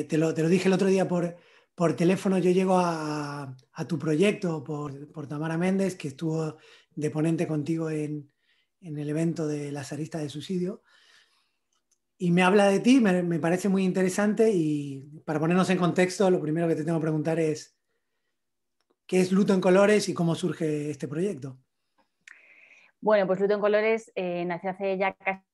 Te lo dije el otro día por teléfono, yo llego a tu proyecto por Tamara Méndez, que estuvo de ponente contigo en el evento de las aristas del suicidio, y me habla de ti, me parece muy interesante, y para ponernos en contexto, lo primero que te tengo que preguntar es, ¿qué es Luto en Colores y cómo surge este proyecto? Bueno, pues Luto en Colores nació hace ya casi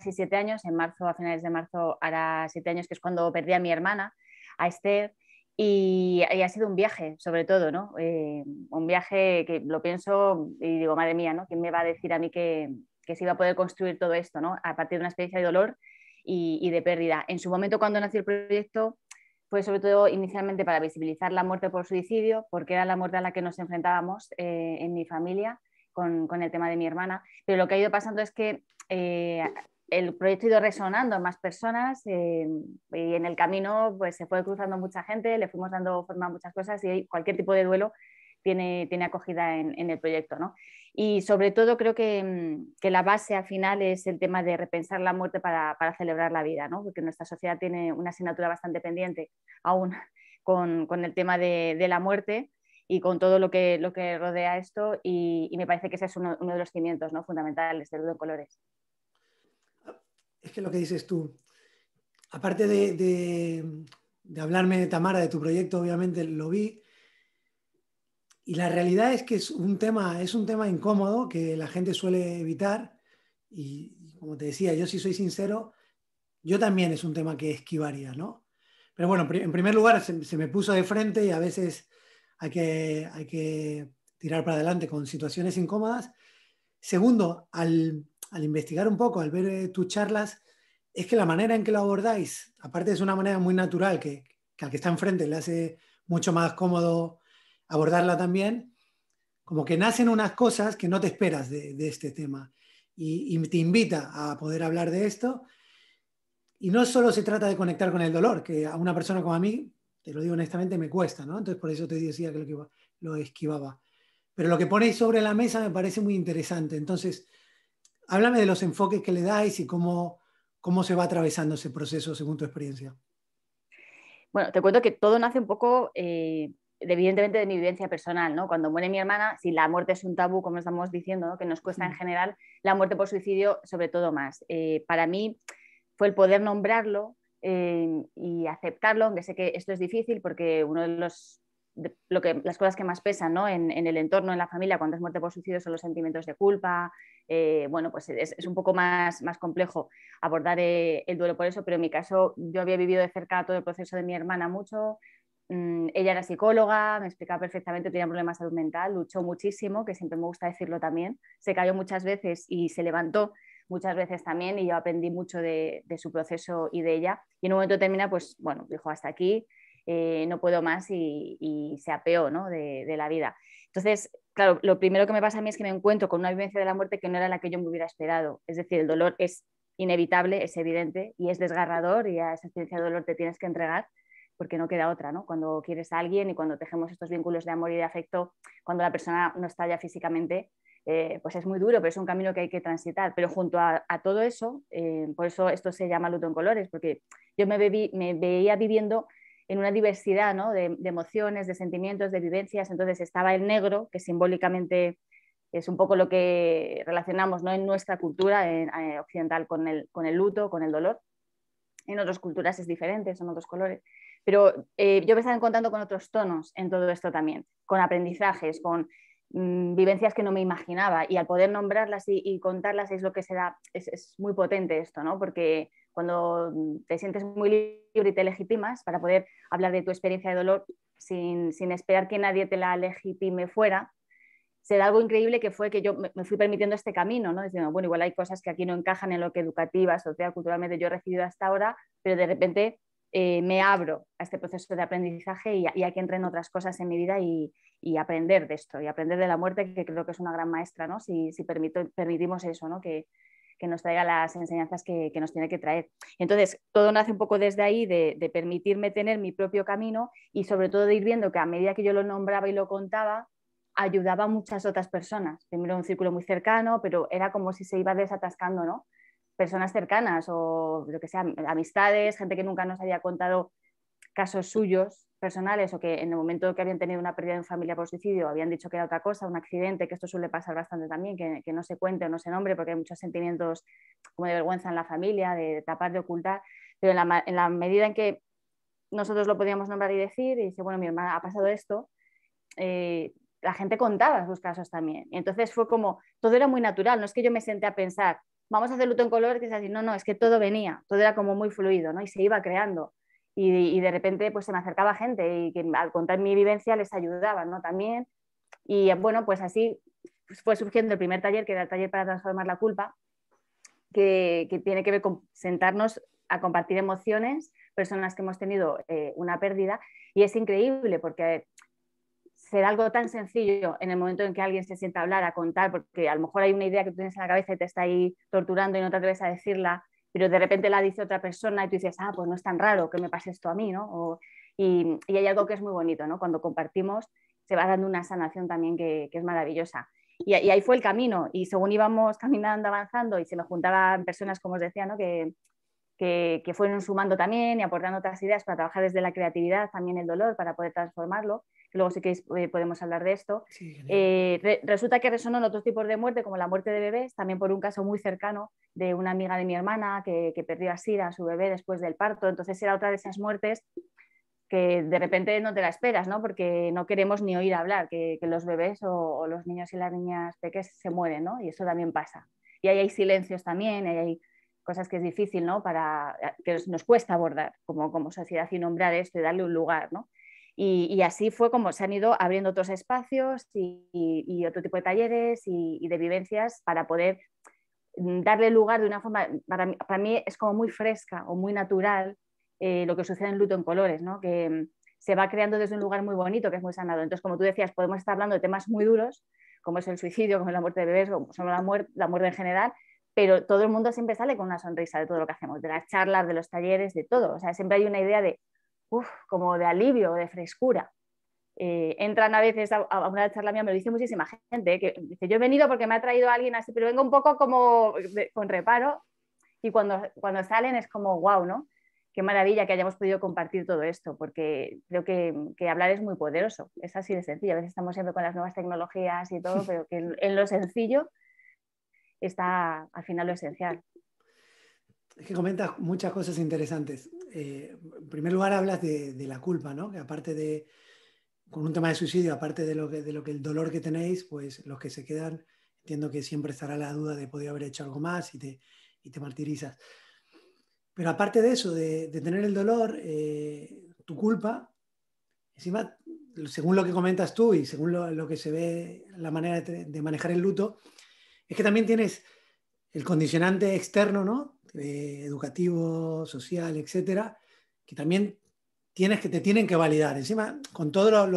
7 años, en marzo, a finales de marzo hará 7 años, que es cuando perdí a mi hermana, a Esther, y ha sido un viaje, sobre todo, ¿no? Un viaje que lo pienso y digo, madre mía, ¿no? ¿Quién me va a decir a mí que se iba a poder construir todo esto, ¿no? A partir de una experiencia de dolor y de pérdida. En su momento, cuando nació el proyecto, fue sobre todo inicialmente para visibilizar la muerte por suicidio, porque era la muerte a la que nos enfrentábamos en mi familia con el tema de mi hermana. Pero lo que ha ido pasando es que el proyecto ha ido resonando en más personas y en el camino pues, se fue cruzando mucha gente, le fuimos dando forma a muchas cosas y cualquier tipo de duelo tiene acogida en el proyecto, ¿no? Y sobre todo creo que la base al final es el tema de repensar la muerte para celebrar la vida, ¿no? Porque nuestra sociedad tiene una asignatura bastante pendiente aún con el tema de la muerte y con todo lo que rodea esto y me parece que ese es uno de los cimientos, ¿no? Fundamentales del Luto en Colores. Es que lo que dices tú, aparte de hablarme de Tamara, de tu proyecto, obviamente lo vi, y la realidad es que es un tema incómodo que la gente suele evitar, y como te decía, yo si soy sincero, yo también es un tema que esquivaría, ¿no? Pero bueno, en primer lugar se me puso de frente y a veces hay que tirar para adelante con situaciones incómodas. Segundo, al investigar un poco, al ver tus charlas, es que la manera en que lo abordáis, aparte es una manera muy natural que al que está enfrente le hace mucho más cómodo abordarla también, como que nacen unas cosas que no te esperas de este tema y te invita a poder hablar de esto. Y no solo se trata de conectar con el dolor, que a una persona como a mí, te lo digo honestamente, me cuesta, ¿no? Entonces por eso te decía que lo esquivaba. Pero lo que ponéis sobre la mesa me parece muy interesante. Entonces, háblame de los enfoques que le dais y cómo se va atravesando ese proceso según tu experiencia. Bueno, te cuento que todo nace un poco, evidentemente, de mi vivencia personal, ¿no? Cuando muere mi hermana, si la muerte es un tabú, como estamos diciendo, ¿no? Que nos cuesta en general, la muerte por suicidio, sobre todo más. Para mí fue el poder nombrarlo y aceptarlo, aunque sé que esto es difícil porque uno de las cosas que más pesan, ¿no? en el entorno, en la familia, cuando es muerte por suicidio, son los sentimientos de culpa. Bueno, pues es un poco más complejo abordar el duelo por eso, pero en mi caso yo había vivido de cerca todo el proceso de mi hermana mucho. Ella era psicóloga, me explicaba perfectamente, tenía problemas de salud mental, luchó muchísimo, que siempre me gusta decirlo también, se cayó muchas veces y se levantó muchas veces también y yo aprendí mucho de su proceso y de ella. Y en un momento determinado, pues bueno, dijo hasta aquí, no puedo más y se apeó, ¿no? de la vida. Entonces, claro, lo primero que me pasa a mí es que me encuentro con una vivencia de la muerte que no era la que yo me hubiera esperado. Es decir, el dolor es inevitable, es evidente y es desgarrador y a esa experiencia de dolor te tienes que entregar porque no queda otra, ¿no? Cuando quieres a alguien y cuando tejemos estos vínculos de amor y de afecto, cuando la persona no está ya físicamente, pues es muy duro, pero es un camino que hay que transitar. Pero junto a todo eso, por eso esto se llama Luto en Colores, porque yo me veía viviendo en una diversidad, ¿no? de emociones, de sentimientos, de vivencias. Entonces estaba el negro, que simbólicamente es un poco lo que relacionamos, ¿no? en nuestra cultura occidental con el luto, con el dolor. En otras culturas es diferente, son otros colores. Pero yo me estaba encontrando con otros tonos en todo esto también, con aprendizajes, con vivencias que no me imaginaba y al poder nombrarlas y contarlas es lo que se da, es muy potente esto, ¿no? Porque cuando te sientes muy libre y te legitimas para poder hablar de tu experiencia de dolor sin esperar que nadie te la legitime fuera, se da algo increíble que fue que yo me fui permitiendo este camino, ¿no? Diciendo, bueno, igual hay cosas que aquí no encajan en lo que educativa, social, culturalmente yo he recibido hasta ahora, pero de repente me abro a este proceso de aprendizaje y a que entren otras cosas en mi vida y aprender de esto, y aprender de la muerte, que creo que es una gran maestra, ¿no? Si permitimos eso, ¿no? Que nos traiga las enseñanzas que nos tiene que traer. Entonces, todo nace un poco desde ahí, de permitirme tener mi propio camino y sobre todo de ir viendo que a medida que yo lo nombraba y lo contaba, ayudaba a muchas otras personas. Primero un círculo muy cercano, pero era como si se iba desatascando, ¿no? Personas cercanas o lo que sea, amistades, gente que nunca nos había contado casos suyos personales o que en el momento que habían tenido una pérdida en familia por suicidio habían dicho que era otra cosa, un accidente, que esto suele pasar bastante también, que no se cuente o no se nombre porque hay muchos sentimientos como de vergüenza en la familia, de tapar, de ocultar, pero en la medida en que nosotros lo podíamos nombrar y decir, y dice, bueno, mi hermana ha pasado esto, la gente contaba sus casos también. Y entonces fue como, todo era muy natural, no es que yo me senté a pensar, vamos a hacer luto en color, que es así, no, es que todo venía, todo era como muy fluido, ¿no? Y se iba creando. Y de repente pues se me acercaba gente y que al contar mi vivencia les ayudaba, ¿no? También. Y bueno, pues así fue surgiendo el primer taller, que era el taller para transformar la culpa, que tiene que ver con sentarnos a compartir emociones, personas que hemos tenido una pérdida, y es increíble porque será algo tan sencillo en el momento en que alguien se sienta a hablar, a contar, porque a lo mejor hay una idea que tú tienes en la cabeza y te está ahí torturando y no te atreves a decirla, pero de repente la dice otra persona y tú dices, pues no es tan raro que me pase esto a mí, ¿no? Y hay algo que es muy bonito, ¿no? Cuando compartimos se va dando una sanación también que es maravillosa. Y ahí fue el camino, y según íbamos caminando, avanzando, y se me juntaban personas, como os decía, ¿no? que fueron sumando también y aportando otras ideas para trabajar desde la creatividad, también el dolor, para poder transformarlo. Luego sí que podemos hablar de esto. Sí, Resulta que resonó en otros tipos de muerte, como la muerte de bebés, también por un caso muy cercano de una amiga de mi hermana que perdió a Sira, a su bebé, después del parto. Entonces era otra de esas muertes que de repente no te la esperas, ¿no? Porque no queremos ni oír hablar, que los bebés o los niños y las niñas pequeñas se mueren, ¿no? Y eso también pasa. Y ahí hay silencios también, ahí hay cosas que es difícil, ¿no? Que nos cuesta abordar como sociedad y nombrar esto y darle un lugar, ¿no? Y así fue como se han ido abriendo otros espacios y otro tipo de talleres y de vivencias para poder darle lugar de una forma, para mí es como muy fresca o muy natural lo que sucede en Luto en Colores, ¿no? Que se va creando desde un lugar muy bonito, que es muy sanado. Entonces, como tú decías, podemos estar hablando de temas muy duros, como es el suicidio, como es la muerte de bebés, como son la muerte en general, pero todo el mundo siempre sale con una sonrisa de todo lo que hacemos, de las charlas, de los talleres, de todo. O sea, siempre hay una idea de, como de alivio, de frescura. Entran a veces a una charla mía, me lo dice muchísima gente, que dice, yo he venido porque me ha traído alguien así, pero vengo un poco como con reparo, y cuando salen es como, wow, ¿no? Qué maravilla que hayamos podido compartir todo esto, porque creo que hablar es muy poderoso, es así de sencillo. A veces estamos siempre con las nuevas tecnologías y todo, pero que en lo sencillo está al final lo esencial. Es que comentas muchas cosas interesantes. En primer lugar, hablas de la culpa, ¿no? Que aparte de, con un tema de suicidio, aparte de lo que el dolor que tenéis, pues los que se quedan, entiendo que siempre estará la duda de poder haber hecho algo más y te martirizas. Pero aparte de eso, de tener el dolor, tu culpa, encima, según lo que comentas tú y según lo que se ve, la manera de manejar el luto, es que también tienes el condicionante externo, ¿no? Educativo, social, etcétera, que también te tienen que validar. Encima, con todas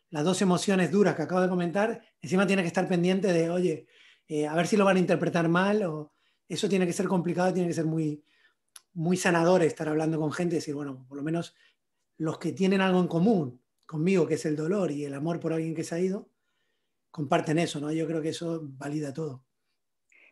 las dos emociones duras que acabo de comentar, encima tienes que estar pendiente de, oye, a ver si lo van a interpretar mal, o eso tiene que ser complicado, tiene que ser muy, muy sanador estar hablando con gente y decir, bueno, por lo menos los que tienen algo en común conmigo, que es el dolor y el amor por alguien que se ha ido, comparten eso, ¿no? Yo creo que eso valida todo.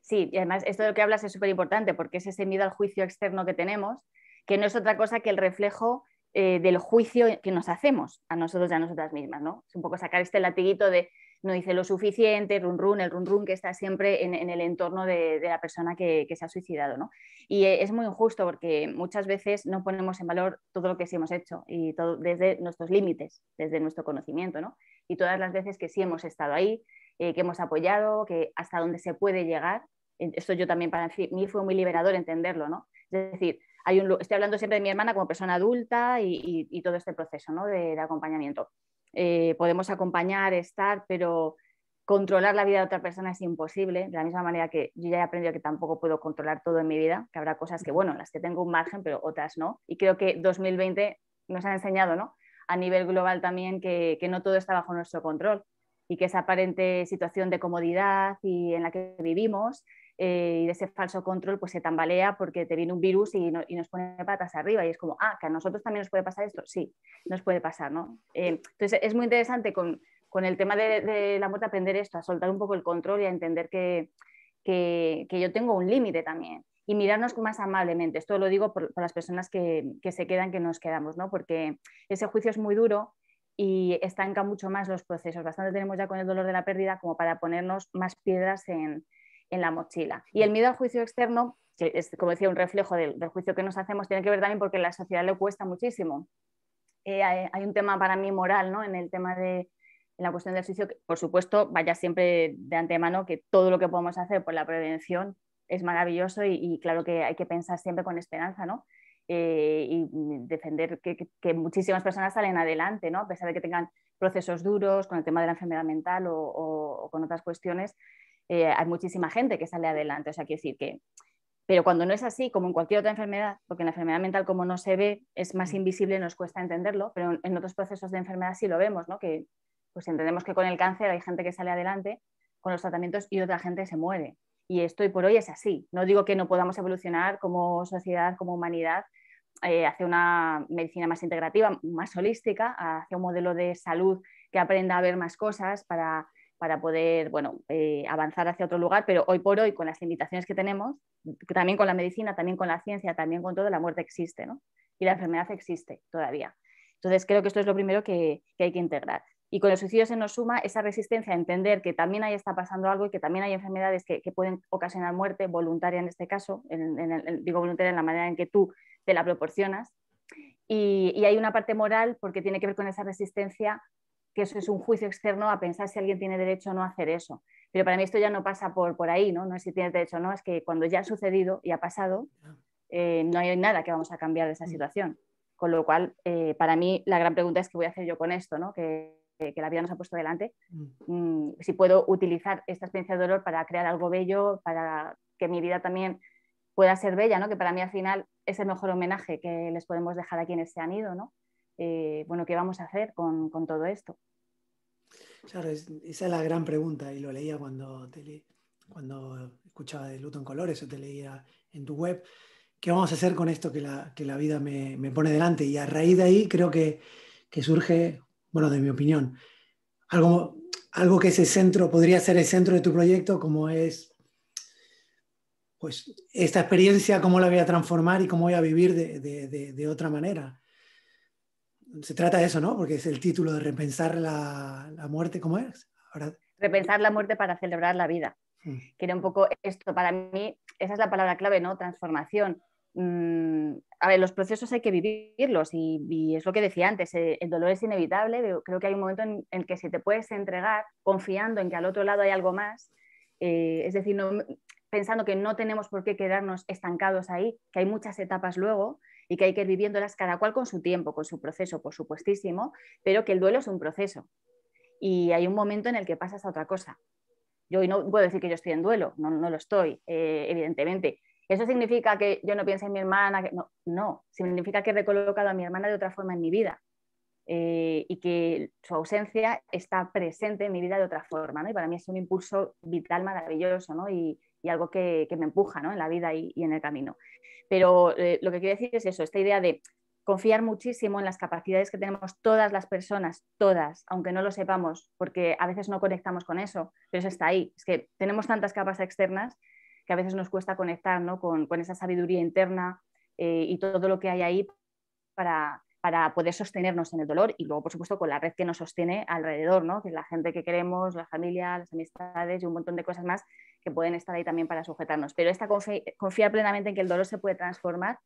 Sí, y además esto de lo que hablas es súper importante porque es ese miedo al juicio externo que tenemos, que no es otra cosa que el reflejo del juicio que nos hacemos a nosotros y a nosotras mismas, ¿no? Es un poco sacar este latiguito de no hice lo suficiente, run run, el run run que está siempre en el entorno de la persona que se ha suicidado, ¿no? Y es muy injusto porque muchas veces no ponemos en valor todo lo que sí hemos hecho y todo desde nuestros límites, desde nuestro conocimiento, ¿no? Y todas las veces que sí hemos estado ahí, que hemos apoyado, que hasta donde se puede llegar. Esto yo también para mí fue muy liberador entenderlo, ¿no? Es decir, estoy hablando siempre de mi hermana como persona adulta y todo este proceso, ¿no? de acompañamiento. Podemos acompañar, estar, pero controlar la vida de otra persona es imposible, de la misma manera que yo ya he aprendido que tampoco puedo controlar todo en mi vida, que habrá cosas que, bueno, las que tengo un margen, pero otras no. Y creo que 2020 nos ha enseñado, ¿no? A nivel global también que no todo está bajo nuestro control y que esa aparente situación de comodidad y en la que vivimos y de ese falso control pues se tambalea porque te viene un virus y nos pone patas arriba y es como, que a nosotros también nos puede pasar esto, sí, nos puede pasar, ¿no? Entonces es muy interesante con el tema de la muerte aprender esto, a soltar un poco el control y a entender que yo tengo un límite también y mirarnos más amablemente. Esto lo digo por las personas que se quedan, que nos quedamos, ¿no? Porque ese juicio es muy duro y estanca mucho más los procesos. Bastante tenemos ya con el dolor de la pérdida como para ponernos más piedras en la mochila. Y el miedo al juicio externo, que es, como decía, un reflejo del juicio que nos hacemos, tiene que ver también porque a la sociedad le cuesta muchísimo. Hay un tema para mí moral, ¿no? En el tema de en la cuestión del suicidio, que, por supuesto, vaya siempre de antemano que todo lo que podemos hacer por la prevención es maravilloso y claro que hay que pensar siempre con esperanza, ¿no? Y defender que muchísimas personas salen adelante, ¿no? A pesar de que tengan procesos duros con el tema de la enfermedad mental o con otras cuestiones, hay muchísima gente que sale adelante. O sea, quiero decir que pero cuando no es así, como en cualquier otra enfermedad, porque en la enfermedad mental como no se ve, es más invisible, nos cuesta entenderlo, pero en otros procesos de enfermedad sí lo vemos, ¿no? Que pues entendemos que con el cáncer hay gente que sale adelante con los tratamientos y otra gente se muere. Y esto hoy por hoy es así. No digo que no podamos evolucionar como sociedad, como humanidad, hacia una medicina más integrativa, más holística, hacia un modelo de salud que aprenda a ver más cosas para poder bueno, avanzar hacia otro lugar, pero hoy por hoy, con las limitaciones que tenemos, también con la medicina, también con la ciencia, también con todo, la muerte existe, ¿no? Y la enfermedad existe todavía. Entonces, creo que esto es lo primero que hay que integrar. Y con el suicidio se nos suma esa resistencia a entender que también ahí está pasando algo y que también hay enfermedades que pueden ocasionar muerte voluntaria en este caso, digo voluntaria en la manera en que tú te la proporcionas. Y hay una parte moral porque tiene que ver con esa resistencia, que eso es un juicio externo a pensar si alguien tiene derecho o no a hacer eso. Pero para mí esto ya no pasa por ahí, ¿no? No es si tienes derecho o no, es que cuando ya ha sucedido y ha pasado, no hay nada que vamos a cambiar de esa situación. Con lo cual, para mí, la gran pregunta es qué voy a hacer yo con esto, ¿no? Que la vida nos ha puesto delante. Si puedo utilizar esta experiencia de dolor para crear algo bello, para que mi vida también pueda ser bella, ¿no? Que para mí al final es el mejor homenaje que les podemos dejar a quienes se han ido, ¿no? Bueno, ¿qué vamos a hacer con todo esto? Claro, esa es la gran pregunta y lo leía cuando escuchaba de Luto en Colores o te leía en tu web. ¿Qué vamos a hacer con esto que la vida me pone delante? Y a raíz de ahí creo que surge, bueno, de mi opinión, algo que es el centro, podría ser el centro de tu proyecto, como es pues esta experiencia, cómo la voy a transformar y cómo voy a vivir de otra manera. Se trata de eso, ¿no? Porque es el título de repensar la muerte, ¿cómo es? Ahora, Repensar la muerte para celebrar la vida. Que era un poco esto, para mí, esa es la palabra clave, ¿no? Transformación. A ver, los procesos hay que vivirlos y es lo que decía antes, el dolor es inevitable, pero creo que hay un momento en el que si te puedes entregar confiando en que al otro lado hay algo más, es decir, pensando que no tenemos por qué quedarnos estancados ahí, que hay muchas etapas luego y que hay que ir viviéndolas cada cual con su tiempo, con su proceso, por supuestísimo, pero que el duelo es un proceso y hay un momento en el que pasas a otra cosa. Yo hoy no puedo decir que yo estoy en duelo, no lo estoy, evidentemente. ¿Eso significa que yo no pienso en mi hermana? No, significa que he recolocado a mi hermana de otra forma en mi vida y que su ausencia está presente en mi vida de otra forma, ¿no? Y para mí es un impulso vital maravilloso, ¿no? Y algo que me empuja, ¿no? En la vida y en el camino. Pero lo que quiero decir es eso, esta idea de confiar muchísimo en las capacidades que tenemos todas las personas, todas, aunque no lo sepamos, porque a veces no conectamos con eso, pero eso está ahí. Es que tenemos tantas capas externas que a veces nos cuesta conectar, ¿no? con esa sabiduría interna y todo lo que hay ahí para poder sostenernos en el dolor y luego, por supuesto, con la red que nos sostiene alrededor, ¿no? Que es la gente que queremos, la familia, las amistades y un montón de cosas más que pueden estar ahí también para sujetarnos. Pero esta confiar plenamente en que el dolor se puede transformar,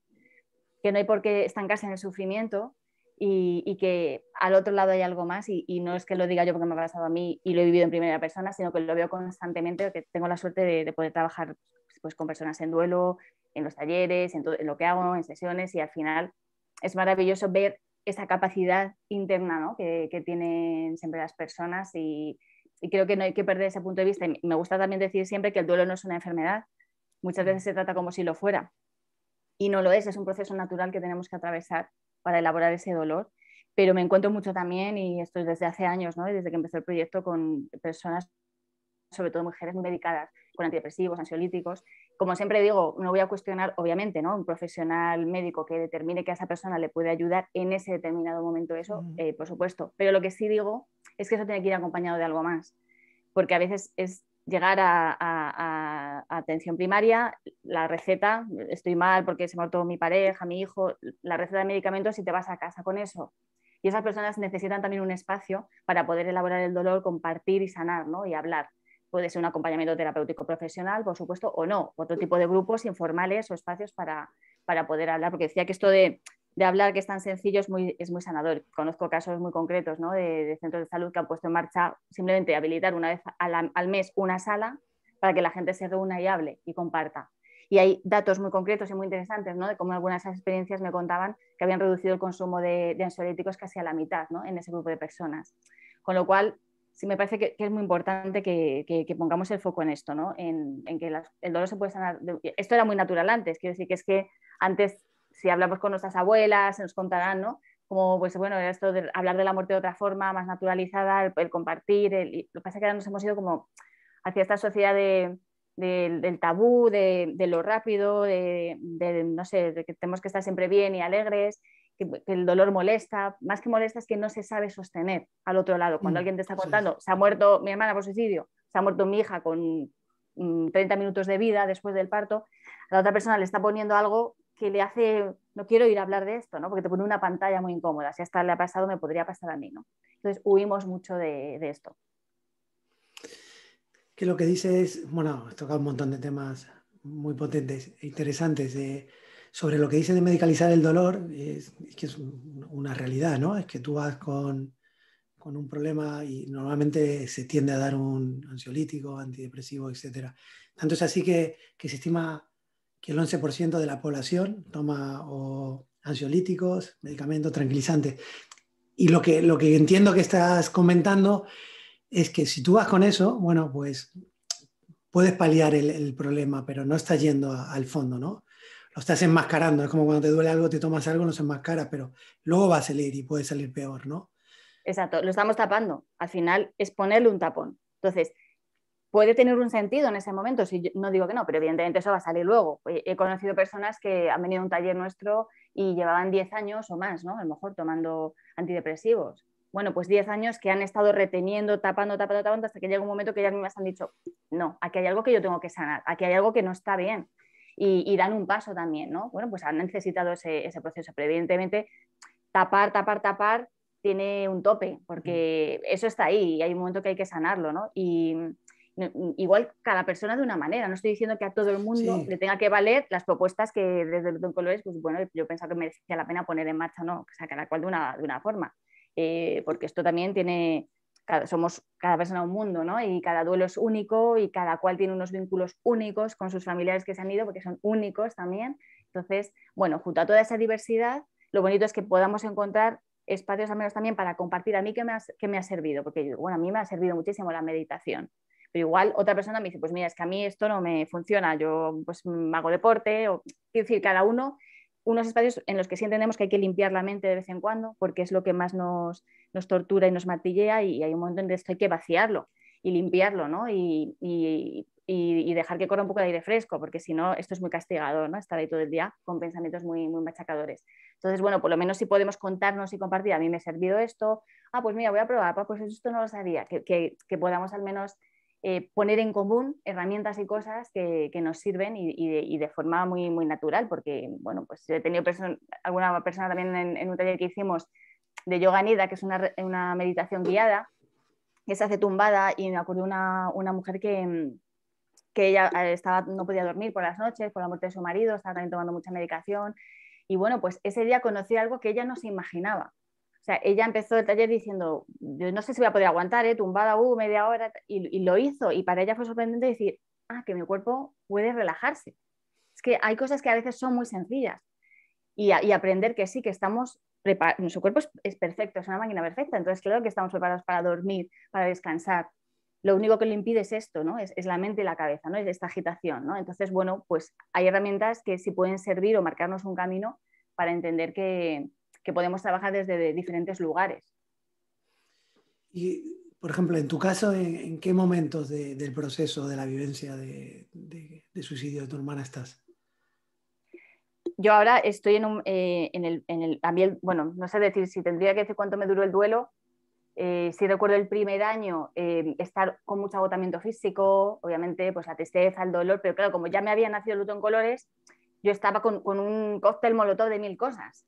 que no hay por qué estancarse en el sufrimiento y que al otro lado hay algo más y no es que lo diga yo porque me ha pasado a mí y lo he vivido en primera persona, sino que lo veo constantemente, porque tengo la suerte de poder trabajar pues, con personas en duelo, en los talleres, en lo que hago, en sesiones y al final es maravilloso ver esa capacidad interna, ¿no? que tienen siempre las personas y creo que no hay que perder ese punto de vista. Y me gusta también decir siempre que el duelo no es una enfermedad, muchas veces se trata como si lo fuera y no lo es un proceso natural que tenemos que atravesar para elaborar ese dolor. Pero me encuentro mucho también, y esto es desde hace años, ¿no? Desde que empezó el proyecto, con personas, sobre todo mujeres muy dedicadas, con antidepresivos, ansiolíticos. Como siempre digo, no voy a cuestionar, obviamente, ¿no? Un profesional médico que determine que a esa persona le puede ayudar en ese determinado momento, eso, por supuesto. Pero lo que sí digo es que eso tiene que ir acompañado de algo más, porque a veces es llegar a atención primaria, la receta, estoy mal porque se ha muerto mi pareja, mi hijo, la receta de medicamentos y te vas a casa con eso. Y esas personas necesitan también un espacio para poder elaborar el dolor, compartir y sanar, ¿no? Y hablar. Puede ser un acompañamiento terapéutico profesional, por supuesto, o no. Otro tipo de grupos informales o espacios para poder hablar. Porque decía que esto de hablar, que es tan sencillo, es muy sanador. Conozco casos muy concretos, ¿no? de centros de salud que han puesto en marcha simplemente habilitar una vez al mes una sala para que la gente se reúna y hable y comparta. Y hay datos muy concretos y muy interesantes, ¿no? De cómo algunas de esas experiencias me contaban que habían reducido el consumo de ansiolíticos casi a la mitad, ¿no? En ese grupo de personas. Con lo cual, sí me parece que es muy importante que pongamos el foco en esto, ¿no? En que el dolor se puede sanar. Esto era muy natural antes, quiero decir que es que antes, si hablamos con nuestras abuelas, se nos contarán, ¿no? Como, pues bueno, esto de hablar de la muerte de otra forma, más naturalizada, el compartir. Lo que pasa es que ahora nos hemos ido como hacia esta sociedad del tabú, de lo rápido, no sé, de que tenemos que estar siempre bien y alegres, que el dolor molesta. Más que molesta es que no se sabe sostener al otro lado. Cuando alguien te está contando, se ha muerto mi hermana por suicidio, se ha muerto mi hija con 30 minutos de vida después del parto, a la otra persona le está poniendo algo que le hace, no quiero ir a hablar de esto, ¿no? Porque te pone una pantalla muy incómoda. Si hasta le ha pasado, me podría pasar a mí, ¿no? Entonces huimos mucho de esto. Que lo que dice es, bueno, has tocado un montón de temas muy potentes e interesantes sobre lo que dice de medicalizar el dolor, es que es una realidad, ¿no? Es que tú vas con un problema y normalmente se tiende a dar un ansiolítico, antidepresivo, etcétera. Tanto es así que se estima que el 11% de la población toma o ansiolíticos, medicamentos tranquilizantes. Y lo que entiendo que estás comentando es que si tú vas con eso, bueno, pues puedes paliar el problema, pero no estás yendo al fondo, ¿no? Lo estás enmascarando. Es como cuando te duele algo, te tomas algo, no se enmascara, pero luego va a salir y puede salir peor, ¿no? Exacto, lo estamos tapando. Al final es ponerle un tapón. Entonces, puede tener un sentido en ese momento, si yo, no digo que no, pero evidentemente eso va a salir luego. He conocido personas que han venido a un taller nuestro y llevaban 10 años o más, ¿no? A lo mejor tomando antidepresivos. Bueno, pues 10 años que han estado reteniendo, tapando, hasta que llega un momento que ellas mismas han dicho, no, aquí hay algo que yo tengo que sanar, aquí hay algo que no está bien. Y dan un paso también, ¿no? Bueno, pues han necesitado ese proceso, pero evidentemente tapar tiene un tope, porque eso está ahí y hay un momento que hay que sanarlo, ¿no? Y igual cada persona de una manera, no estoy diciendo que a todo el mundo Sí. le tenga que valer las propuestas que desde el Colores, pues bueno, yo pensaba que merecía la pena poner en marcha, ¿no? O sea, cada cual de una forma, porque esto también tiene, somos cada persona un mundo, ¿no? Y cada duelo es único y cada cual tiene unos vínculos únicos con sus familiares que se han ido, porque son únicos también. Entonces, bueno, junto a toda esa diversidad, lo bonito es que podamos encontrar espacios al menos también para compartir. A mí que me ha servido, porque bueno, a mí me ha servido muchísimo la meditación. Pero igual otra persona me dice, pues mira, es que a mí esto no me funciona, yo pues hago deporte, o quiero decir, cada uno, unos espacios en los que sí entendemos que hay que limpiar la mente de vez en cuando, porque es lo que más nos tortura y nos martillea, y hay un momento en que esto hay que vaciarlo y limpiarlo, ¿no? Y dejar que corra un poco de aire fresco, porque si no, esto es muy castigador, ¿no? Estar ahí todo el día con pensamientos muy, muy machacadores. Entonces, bueno, por lo menos si podemos contarnos y compartir, a mí me ha servido esto, pues mira, voy a probar, pues esto no lo sabía, que podamos al menos poner en común herramientas y cosas que nos sirven y de forma muy, muy natural, porque, bueno, pues he tenido alguna persona también en un taller que hicimos de yoga nidra, que es una meditación guiada, que se hace tumbada, y me acuerdo una mujer que ella no podía dormir por las noches por la muerte de su marido, estaba también tomando mucha medicación, y bueno, pues ese día conocí algo que ella no se imaginaba. O sea, ella empezó el taller diciendo, yo no sé si voy a poder aguantar, tumbada, media hora, y lo hizo, y para ella fue sorprendente decir, que mi cuerpo puede relajarse. Es que hay cosas que a veces son muy sencillas, y aprender que sí, que estamos preparados, nuestro cuerpo es perfecto, es una máquina perfecta, entonces claro que estamos preparados para dormir, para descansar. Lo único que lo impide es esto, ¿no? Es la mente y la cabeza, ¿no? Es esta agitación, ¿no? Entonces, bueno, pues hay herramientas que sí pueden servir o marcarnos un camino para entender que podemos trabajar desde diferentes lugares. Y, por ejemplo, en tu caso, ¿en qué momentos del proceso de la vivencia de suicidio de tu hermana estás? Yo ahora estoy en el ambiente, bueno, no sé decir si tendría que decir cuánto me duró el duelo, Sí recuerdo el primer año estar con mucho agotamiento físico, obviamente pues la tristeza, el dolor, pero claro, como ya me había nacido el luto en colores, yo estaba con un cóctel molotov de 1000 cosas,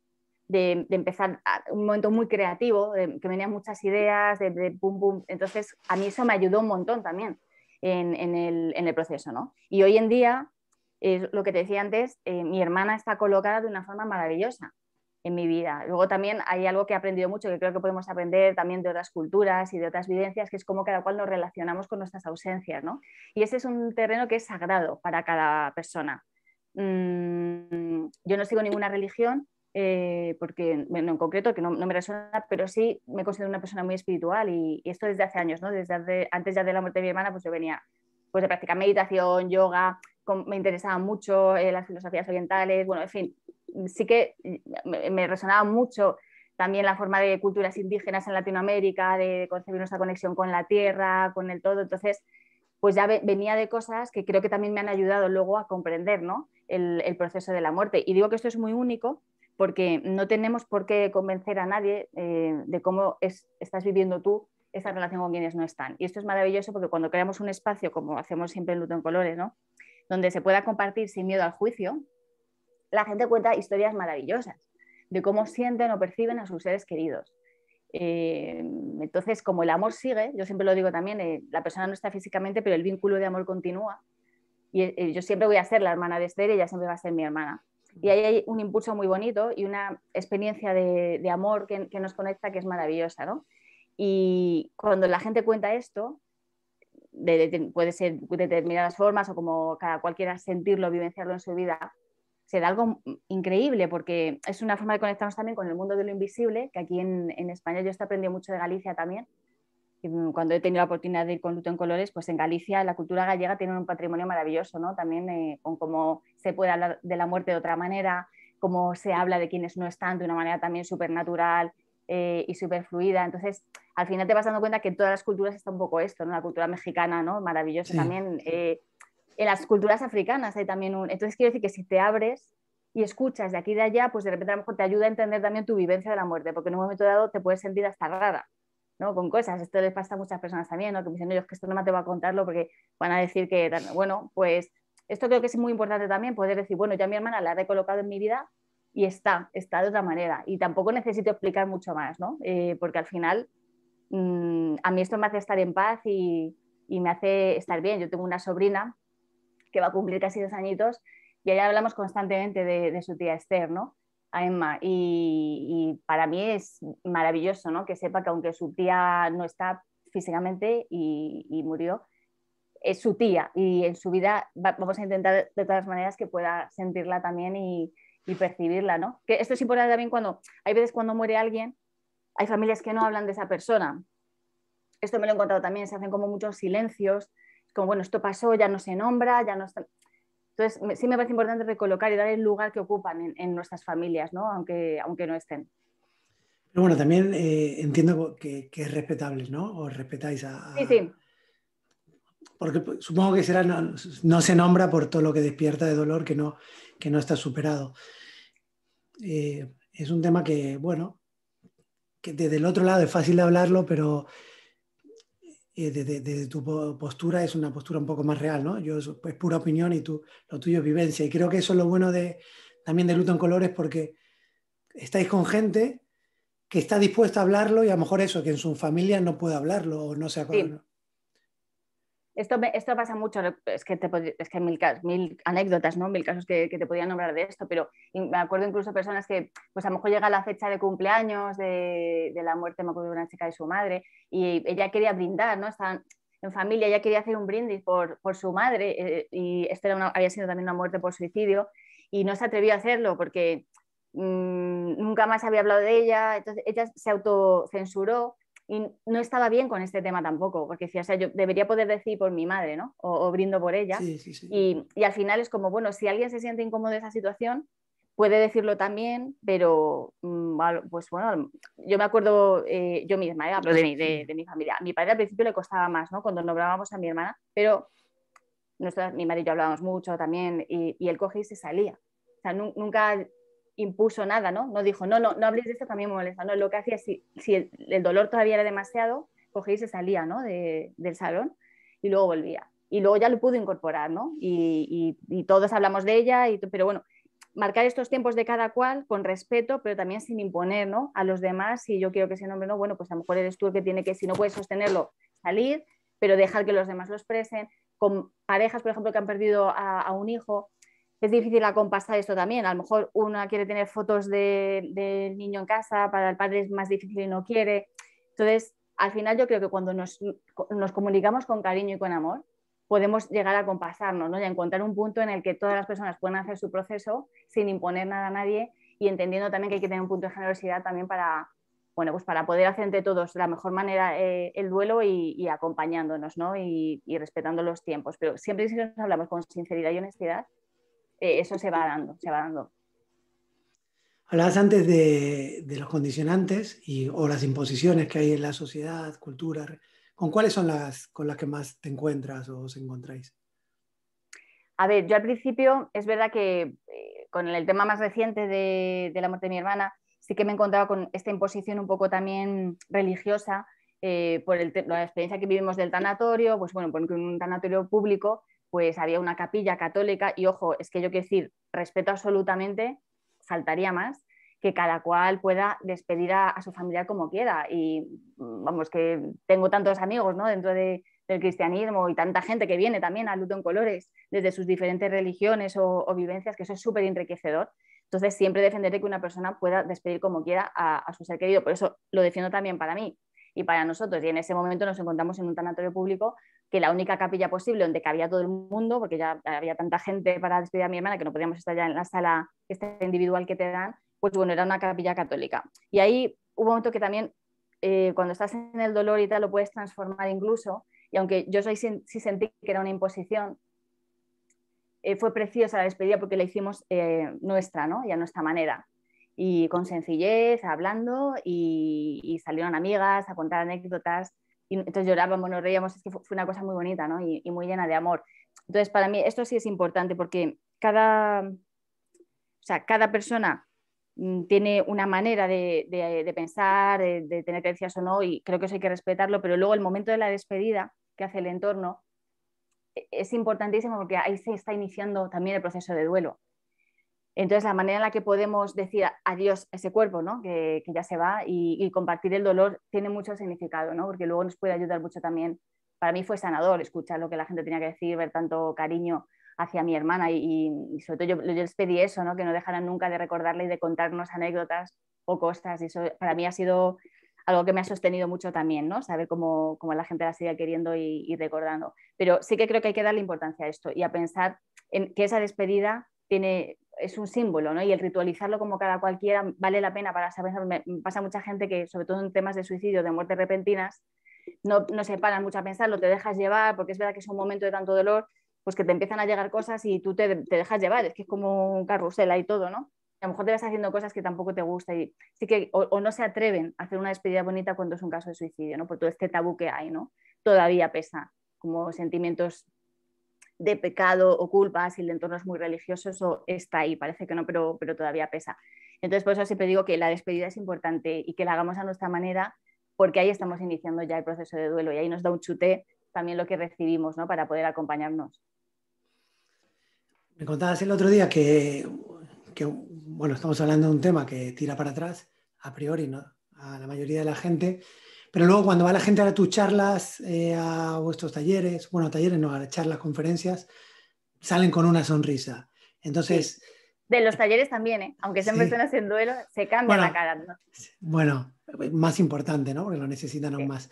de empezar un momento muy creativo, que venían muchas ideas, de pum, pum. Entonces, a mí eso me ayudó un montón también en el proceso, ¿no? Y hoy en día, lo que te decía antes, mi hermana está colocada de una forma maravillosa en mi vida. Luego también hay algo que he aprendido mucho, que creo que podemos aprender también de otras culturas y de otras vivencias, que es cómo cada cual nos relacionamos con nuestras ausencias, ¿no? Y ese es un terreno que es sagrado para cada persona. Yo no sigo ninguna religión, porque, bueno, en concreto, que no me resuena, pero sí me considero una persona muy espiritual y esto desde hace años, ¿no? Antes ya de la muerte de mi hermana, pues yo venía pues, de practicar meditación, yoga, me interesaban mucho las filosofías orientales, bueno, en fin, sí que me resonaba mucho también la forma de culturas indígenas en Latinoamérica, de concebir nuestra conexión con la tierra, con el todo. Entonces, pues ya venía de cosas que creo que también me han ayudado luego a comprender, ¿no? El proceso de la muerte. Y digo que esto es muy único porque no tenemos por qué convencer a nadie de cómo estás viviendo tú esta relación con quienes no están. Y esto es maravilloso porque cuando creamos un espacio, como hacemos siempre en Luto en Colores, ¿no? Donde se pueda compartir sin miedo al juicio, la gente cuenta historias maravillosas de cómo sienten o perciben a sus seres queridos. Entonces, como el amor sigue, yo siempre lo digo también, la persona no está físicamente, pero el vínculo de amor continúa. Y yo siempre voy a ser la hermana de Esther y ella siempre va a ser mi hermana. Y ahí hay un impulso muy bonito y una experiencia de amor que nos conecta que es maravillosa, ¿no? Y cuando la gente cuenta esto, puede ser de determinadas formas o como cada cual quiera sentirlo, vivenciarlo en su vida, se da algo increíble porque es una forma de conectarnos también con el mundo de lo invisible, que aquí en España yo estoy aprendiendo mucho de Galicia también. Cuando he tenido la oportunidad de ir con Luto en Colores, pues en Galicia la cultura gallega tiene un patrimonio maravilloso, ¿no? También con cómo se puede hablar de la muerte de otra manera, cómo se habla de quienes no están de una manera también súper natural y súper fluida. Entonces, al final te vas dando cuenta que en todas las culturas está un poco esto, ¿no? La cultura mexicana, ¿no? Maravillosa Sí. también. En las culturas africanas hay también un... Entonces, quiero decir que si te abres y escuchas de aquí y de allá, pues de repente a lo mejor te ayuda a entender también tu vivencia de la muerte, porque en un momento dado te puedes sentir hasta rara, ¿no? Con cosas. Esto les pasa a muchas personas también, ¿no? Que me dicen, yo es que esto no me atrevo a contarlo porque van a decir que, bueno, pues esto creo que es muy importante también, poder decir, bueno, ya mi hermana la he recolocado en mi vida y está de otra manera. Y tampoco necesito explicar mucho más, ¿no? Porque al final a mí esto me hace estar en paz y me hace estar bien. Yo tengo una sobrina que va a cumplir casi 2 añitos y allá hablamos constantemente de su tía Esther, ¿no? A Emma. Y para mí es maravilloso, ¿no? Que sepa que aunque su tía no está físicamente y murió, es su tía y en su vida vamos a intentar de todas maneras que pueda sentirla también y percibirla, ¿no? Que esto es importante también cuando, hay veces cuando muere alguien, hay familias que no hablan de esa persona. Esto me lo he encontrado también, se hacen como muchos silencios, como bueno, esto pasó, ya no se nombra, ya no está... Entonces, sí me parece importante recolocar y dar el lugar que ocupan en nuestras familias, ¿no? Aunque no estén. Pero bueno, también entiendo que es respetable, ¿no? O respetáis Sí, sí, porque supongo que será, no se nombra por todo lo que despierta de dolor que no está superado. Es un tema que, bueno, que desde el otro lado es fácil de hablarlo, pero desde tu postura es una postura un poco más real, ¿no? Yo es pura opinión y lo tuyo es vivencia. Y creo que eso es lo bueno también de Luto en Colores porque estáis con gente que está dispuesta a hablarlo y a lo mejor eso, que en su familia no puede hablarlo o no se sí. acuerda. Esto pasa mucho, es que, es que hay mil anécdotas, ¿no? Mil casos que te podía nombrar de esto, pero me acuerdo incluso personas que, pues a lo mejor llega la fecha de cumpleaños de la muerte, me acuerdo de una chica de su madre, y ella quería brindar, ¿no? Estaban en familia, ella quería hacer un brindis por su madre, y esto había sido también una muerte por suicidio, y no se atrevió a hacerlo porque nunca más había hablado de ella, entonces ella se autocensuró y no estaba bien con este tema tampoco, porque decía, o sea, yo debería poder decir por mi madre, ¿no? O brindo por ella. Sí, sí, sí. Y al final es como, bueno, si alguien se siente incómodo de esa situación, puede decirlo también, pero pues bueno, yo me acuerdo, yo misma, hablo de mi familia. A mi padre al principio le costaba más, ¿no? Cuando nombrábamos a mi hermana, pero mi marido y yo hablábamos mucho también y él cogía y se salía. O sea, nunca impuso nada, ¿no? No dijo, no, no, no habléis de esto, también me molesta. No, lo que hacía, si el dolor todavía era demasiado, cogía y se salía, ¿no? Del salón y luego volvía. Y luego ya lo pudo incorporar, ¿no? Y todos hablamos de ella, pero bueno, marcar estos tiempos de cada cual con respeto, pero también sin imponer, ¿no? A los demás, si yo quiero que ese nombre no, bueno, pues a lo mejor eres tú el que tiene que, si no puedes sostenerlo, salir, pero dejar que los demás lo expresen. Con parejas, por ejemplo, que han perdido a un hijo, es difícil acompasar esto también. A lo mejor una quiere tener fotos del niño en casa, para el padre es más difícil y no quiere. Entonces, al final yo creo que cuando nos comunicamos con cariño y con amor, podemos llegar a compasarnos, ¿no? Y a encontrar un punto en el que todas las personas puedan hacer su proceso sin imponer nada a nadie y entendiendo también que hay que tener un punto de generosidad también para, bueno, pues para poder hacer entre todos de la mejor manera el duelo y acompañándonos, ¿no? Y respetando los tiempos. Pero siempre si nos hablamos con sinceridad y honestidad, eso se va dando, se va dando. Hablabas antes de los condicionantes o las imposiciones que hay en la sociedad, cultura. ¿Con cuáles son con las que más te encuentras o os encontráis? A ver, yo al principio es verdad que con el tema más reciente de la muerte de mi hermana, sí que me encontraba con esta imposición un poco también religiosa por la experiencia que vivimos del tanatorio, pues bueno, porque en un tanatorio público pues había una capilla católica y ojo, es que yo quiero decir, respeto absolutamente, faltaría más, que cada cual pueda despedir a su familia como quiera y vamos, que tengo tantos amigos, ¿no? Dentro del cristianismo y tanta gente que viene también a Luto en Colores desde sus diferentes religiones o vivencias, que eso es súper enriquecedor. Entonces siempre defenderé que una persona pueda despedir como quiera a su ser querido. Por eso lo defiendo también para mí y para nosotros. Y en ese momento nos encontramos en un tanatorio público que la única capilla posible donde cabía todo el mundo, porque ya había tanta gente para despedir a mi hermana que no podíamos estar ya en la sala individual que te dan, pues bueno, era una capilla católica. Y ahí hubo un momento que también, cuando estás en el dolor y tal, lo puedes transformar incluso. Y aunque yo sí sentí que era una imposición, fue preciosa la despedida porque la hicimos nuestra, ¿no? Y a nuestra manera. Y con sencillez, hablando, y salieron amigas a contar anécdotas. Y entonces llorábamos, nos reíamos, es que fue una cosa muy bonita, ¿no? Y muy llena de amor. Entonces, para mí esto sí es importante porque cada persona tiene una manera de pensar, de tener creencias o no, y creo que eso hay que respetarlo, pero luego el momento de la despedida que hace el entorno es importantísimo porque ahí se está iniciando también el proceso de duelo. Entonces, la manera en la que podemos decir adiós a ese cuerpo, ¿no? que ya se va y compartir el dolor tiene mucho significado, ¿no? Porque luego nos puede ayudar mucho también. Para mí fue sanador escuchar lo que la gente tenía que decir, ver tanto cariño hacia mi hermana y sobre todo yo les pedí eso, ¿no? Que no dejaran nunca de recordarle y de contarnos anécdotas o cosas. Y eso para mí ha sido algo que me ha sostenido mucho también, ¿no? Saber cómo la gente la sigue queriendo y recordando. Pero sí que creo que hay que darle importancia a esto y a pensar en que esa despedida es un símbolo, ¿no? Y el ritualizarlo como cada cualquiera vale la pena para saber. Me pasa mucha gente que, sobre todo en temas de suicidio, de muertes repentinas, no se paran mucho a pensarlo, te dejas llevar, porque es verdad que es un momento de tanto dolor, pues que te empiezan a llegar cosas y tú te dejas llevar, es que es como un carrusel ahí todo, ¿no? A lo mejor te vas haciendo cosas que tampoco te gustan y sí que o no se atreven a hacer una despedida bonita cuando es un caso de suicidio, ¿no? Por todo este tabú que hay, ¿no? Todavía pesa como sentimientos de pecado o culpa, si el entorno es muy religioso, eso está ahí, parece que no, pero todavía pesa. Entonces, por eso siempre digo que la despedida es importante y que la hagamos a nuestra manera, porque ahí estamos iniciando ya el proceso de duelo y ahí nos da un chute también lo que recibimos, ¿no? Para poder acompañarnos. Me contabas el otro día bueno, estamos hablando de un tema que tira para atrás, a priori, ¿no? A la mayoría de la gente, pero luego cuando va la gente a tus charlas, a vuestros talleres, bueno, talleres no, a charlas, conferencias, salen con una sonrisa. Entonces... Sí. De los talleres también, ¿eh? Aunque sean personas en duelo, se cambia la cara, ¿no? Bueno, más importante, ¿no? Porque lo necesitan aún Sí. más.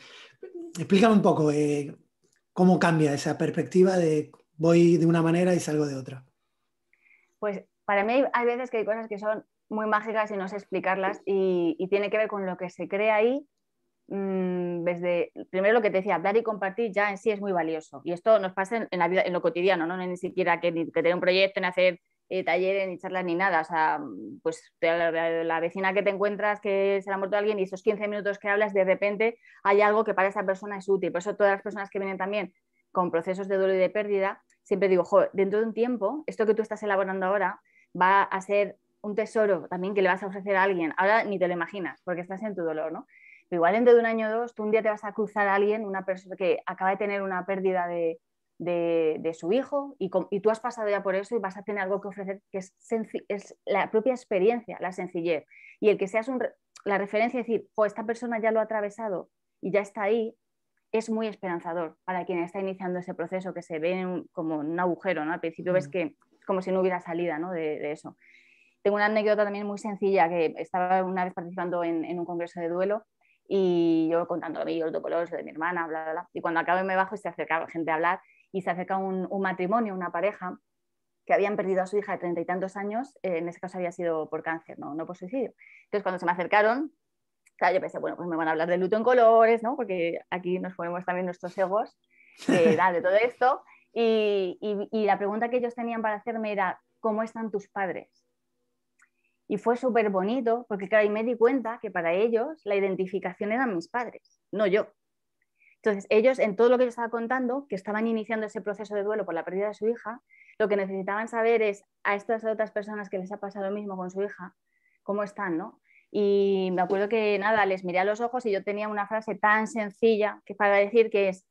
Explícame un poco cómo cambia esa perspectiva de voy de una manera y salgo de otra. Pues para mí hay veces que hay cosas que son muy mágicas y no sé explicarlas y tiene que ver con lo que se crea ahí. Desde primero lo que te decía, hablar y compartir ya en sí es muy valioso y esto nos pasa en la vida, en lo cotidiano, no ni siquiera que tener un proyecto, ni hacer talleres, ni charlas, ni nada. O sea, pues la vecina que te encuentras que se le ha muerto alguien y esos 15 minutos que hablas, de repente hay algo que para esa persona es útil. Por eso todas las personas que vienen también con procesos de duelo y de pérdida, siempre digo, dentro de un tiempo, esto que tú estás elaborando ahora va a ser un tesoro también que le vas a ofrecer a alguien. Ahora ni te lo imaginas porque estás en tu dolor, ¿no? Pero igual dentro de un año o dos, tú un día te vas a cruzar a alguien, una persona que acaba de tener una pérdida de su hijo y tú has pasado ya por eso y vas a tener algo que ofrecer que es la propia experiencia, la sencillez. Y el que seas la referencia, es decir, esta persona ya lo ha atravesado y ya está ahí, es muy esperanzador para quien está iniciando ese proceso que se ve como un agujero, ¿no? Al principio ves que es como si no hubiera salida, ¿no? de eso. Tengo una anécdota también muy sencilla, que estaba una vez participando en un congreso de duelo y yo contando los dolores de mi hermana, bla, bla, bla. Y cuando acabo me bajo y se acerca gente a hablar y se acerca un matrimonio, una pareja que habían perdido a su hija de 30 y tantos años, en ese caso había sido por cáncer, no por suicidio. Entonces cuando se me acercaron, claro, yo pensé, bueno, pues me van a hablar de luto en colores, ¿no? Porque aquí nos ponemos también nuestros egos de todo esto. Y la pregunta que ellos tenían para hacerme era, ¿cómo están tus padres? Y fue súper bonito, porque claro, ahí me di cuenta que para ellos la identificación eran mis padres, no yo. Entonces, ellos, en todo lo que yo estaba contando, que estaban iniciando ese proceso de duelo por la pérdida de su hija, lo que necesitaban saber es a estas otras personas que les ha pasado lo mismo con su hija, cómo están, ¿no? Y me acuerdo que, nada, les miré a los ojos y yo tenía una frase tan sencilla que para decir que es,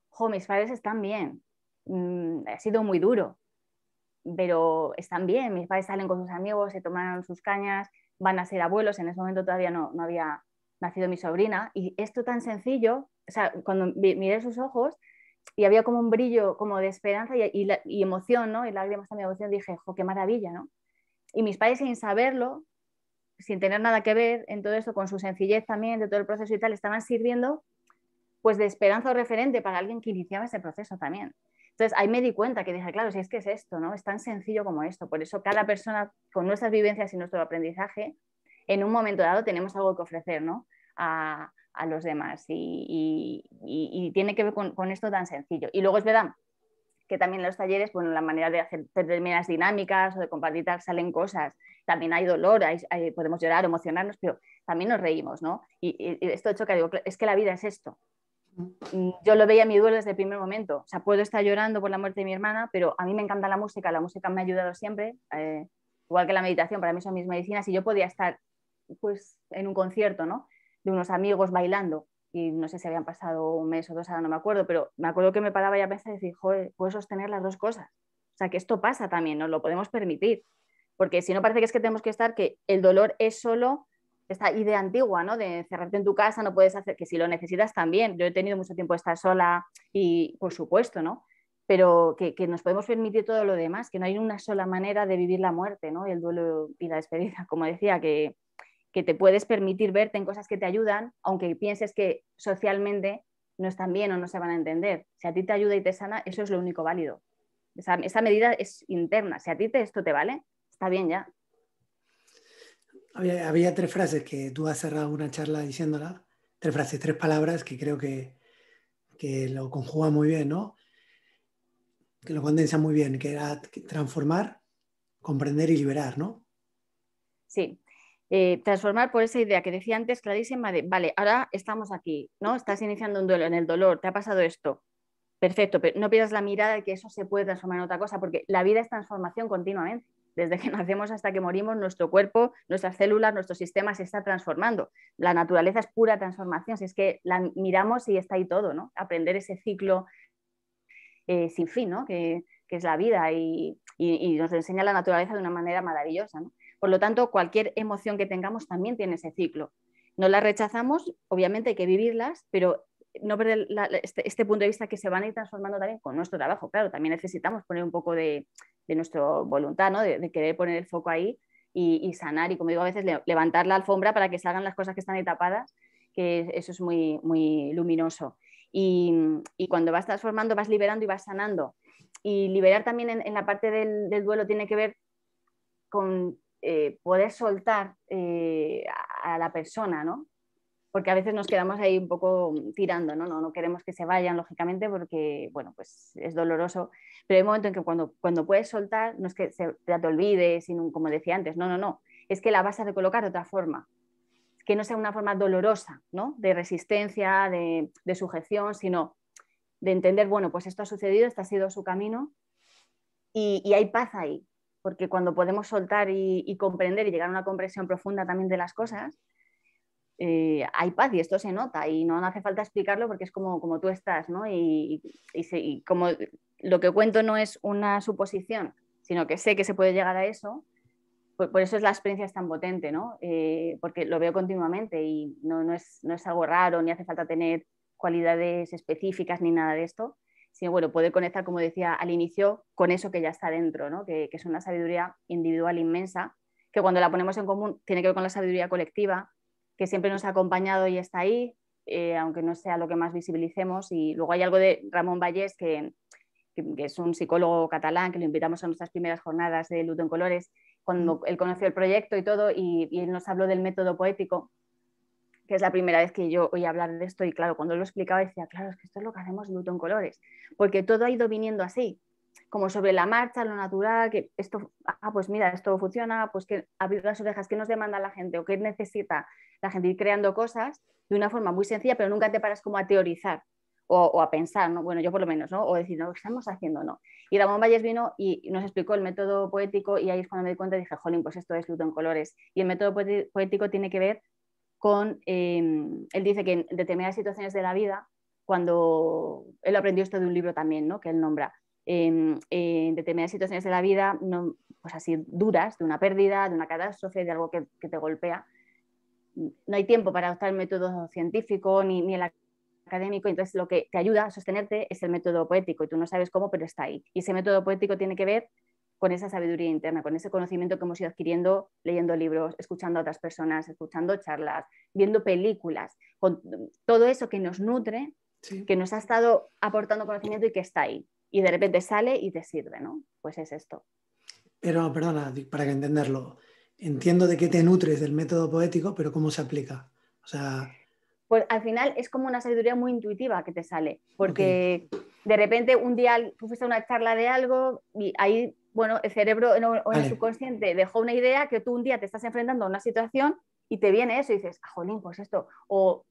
jo, mis padres están bien, ha sido muy duro, pero están bien, mis padres salen con sus amigos, se toman sus cañas, van a ser abuelos, en ese momento todavía no había nacido mi sobrina, y esto tan sencillo, o sea, cuando miré sus ojos y había como un brillo como de esperanza y emoción, ¿no? Y lágrimas también de emoción, dije, jo, qué maravilla, ¿no? Y mis padres sin saberlo, sin tener nada que ver en todo esto, con su sencillez también de todo el proceso y tal, estaban sirviendo pues de esperanza o referente para alguien que iniciaba ese proceso también. Entonces ahí me di cuenta que dije, claro, si es que es esto, ¿no? Es tan sencillo como esto. Por eso cada persona con nuestras vivencias y nuestro aprendizaje, en un momento dado tenemos algo que ofrecer, ¿no? A los demás. Y tiene que ver con esto tan sencillo. Y luego es verdad que también en los talleres, bueno, la manera de hacer determinadas dinámicas o de compartir salen cosas. También hay dolor, podemos llorar, emocionarnos, pero también nos reímos, ¿no? Y esto hecho que digo, es que la vida es esto. Yo lo veía mi duelo desde el primer momento. O sea, puedo estar llorando por la muerte de mi hermana, pero a mí me encanta la música me ha ayudado siempre, igual que la meditación, para mí son mis medicinas, y yo podía estar pues en un concierto, ¿no? De unos amigos bailando, y no sé si habían pasado un mes o dos, ahora no me acuerdo, pero me acuerdo que me paraba ya a pensar y decir, joder, puedo sostener las dos cosas. O sea, que esto pasa también, nos lo podemos permitir, porque si no parece que es que tenemos que estar, que el dolor es solo esta idea antigua, ¿no? De encerrarte en tu casa, no puedes hacer, que si lo necesitas también. Yo he tenido mucho tiempo de estar sola y por supuesto, ¿no? Pero que nos podemos permitir todo lo demás, que no hay una sola manera de vivir la muerte, ¿no? Y el duelo y la despedida, como decía, que te puedes permitir verte en cosas que te ayudan, aunque pienses que socialmente no están bien o no se van a entender. Si a ti te ayuda y te sana, eso es lo único válido. Esa medida es interna. Si a ti esto te vale, está bien ya. Había tres frases que tú has cerrado una charla diciéndola, tres frases, tres palabras que creo que lo conjugan muy bien, ¿no? Que lo condensan muy bien, que era transformar, comprender y liberar, ¿no? Sí. Transformar por esa idea que decía antes clarísima de, vale, ahora estamos aquí, ¿no? Estás iniciando un duelo, en el dolor, te ha pasado esto. Perfecto, pero no pierdas la mirada de que eso se puede transformar en otra cosa, porque la vida es transformación continuamente. Desde que nacemos hasta que morimos, nuestro cuerpo, nuestras células, nuestro sistema se está transformando. La naturaleza es pura transformación, si es que la miramos y está ahí todo, ¿no? Aprender ese ciclo sin fin, ¿no? Que es la vida y nos enseña la naturaleza de una manera maravillosa, ¿no? Por lo tanto, cualquier emoción que tengamos también tiene ese ciclo. No las rechazamos, obviamente hay que vivirlas, pero no perder este punto de vista que se van a ir transformando también con nuestro trabajo. Claro, también necesitamos poner un poco de nuestra voluntad, ¿no? De querer poner el foco ahí y sanar. Y como digo, a veces levantar la alfombra para que salgan las cosas que están ahí tapadas, que eso es muy, muy luminoso. Y cuando vas transformando, vas liberando y vas sanando. Y liberar también en la parte del duelo tiene que ver con poder soltar a la persona, ¿no? Porque a veces nos quedamos ahí un poco tirando, ¿no? No queremos que se vayan, lógicamente, porque, bueno, pues es doloroso, pero hay un momento en que cuando puedes soltar, no es que te olvides, sino, como decía antes, no, es que la vas a recolocar de otra forma, que no sea una forma dolorosa, ¿no? De resistencia, de sujeción, sino de entender, bueno, pues esto ha sucedido, este ha sido su camino y hay paz ahí, porque cuando podemos soltar y comprender y llegar a una comprensión profunda también de las cosas, hay paz y esto se nota y no hace falta explicarlo porque es como tú estás, ¿no? Y como lo que cuento no es una suposición, sino que sé que se puede llegar a eso, por eso es la experiencia es tan potente, ¿no? Porque lo veo continuamente y no es algo raro, ni hace falta tener cualidades específicas ni nada de esto, sino bueno, poder conectar, como decía al inicio, con eso que ya está dentro, ¿no? Que es una sabiduría individual inmensa, que cuando la ponemos en común tiene que ver con la sabiduría colectiva, que siempre nos ha acompañado y está ahí, aunque no sea lo que más visibilicemos. Y luego hay algo de Ramón Vallès, que es un psicólogo catalán, que lo invitamos a nuestras primeras jornadas de Luto en Colores, cuando él conoció el proyecto y todo, y él nos habló del método poético, que es la primera vez que yo oí hablar de esto, y claro, cuando él lo explicaba decía, claro, es que esto es lo que hacemos Luto en Colores, porque todo ha ido viniendo así, como sobre la marcha, lo natural, que esto, pues mira, esto funciona, pues que abrir las orejas, ¿qué nos demanda la gente o qué necesita la gente? Ir creando cosas de una forma muy sencilla, pero nunca te paras como a teorizar o a pensar, ¿no? Bueno, yo por lo menos, ¿no? O decir, no, ¿qué estamos haciendo? No. Y Ramón Vallès vino y nos explicó el método poético y ahí es cuando me di cuenta y dije, jolín, pues esto es Luto en Colores. Y el método poético tiene que ver con, él dice que en determinadas situaciones de la vida, cuando él aprendió esto de un libro también, ¿no? Que él nombra, en determinadas situaciones de la vida, no, pues así duras, de una pérdida, de una catástrofe, de algo que te golpea, no hay tiempo para adoptar el método científico ni el académico, entonces lo que te ayuda a sostenerte es el método poético y tú no sabes cómo, pero está ahí. Y ese método poético tiene que ver con esa sabiduría interna, con ese conocimiento que hemos ido adquiriendo leyendo libros, escuchando a otras personas, escuchando charlas, viendo películas, con todo eso que nos nutre, Sí. que nos ha estado aportando conocimiento y que está ahí. Y de repente sale y te sirve, ¿no? Pues es esto. Pero, perdona, para que entenderlo, entiendo de qué te nutres del método poético, pero ¿cómo se aplica? O sea... Pues al final es como una sabiduría muy intuitiva que te sale, porque Okay. de repente un día tú fuiste a una charla de algo y ahí, bueno, el cerebro o en el subconsciente dejó una idea que tú un día te estás enfrentando a una situación y te viene eso y dices, jolín, pues esto, o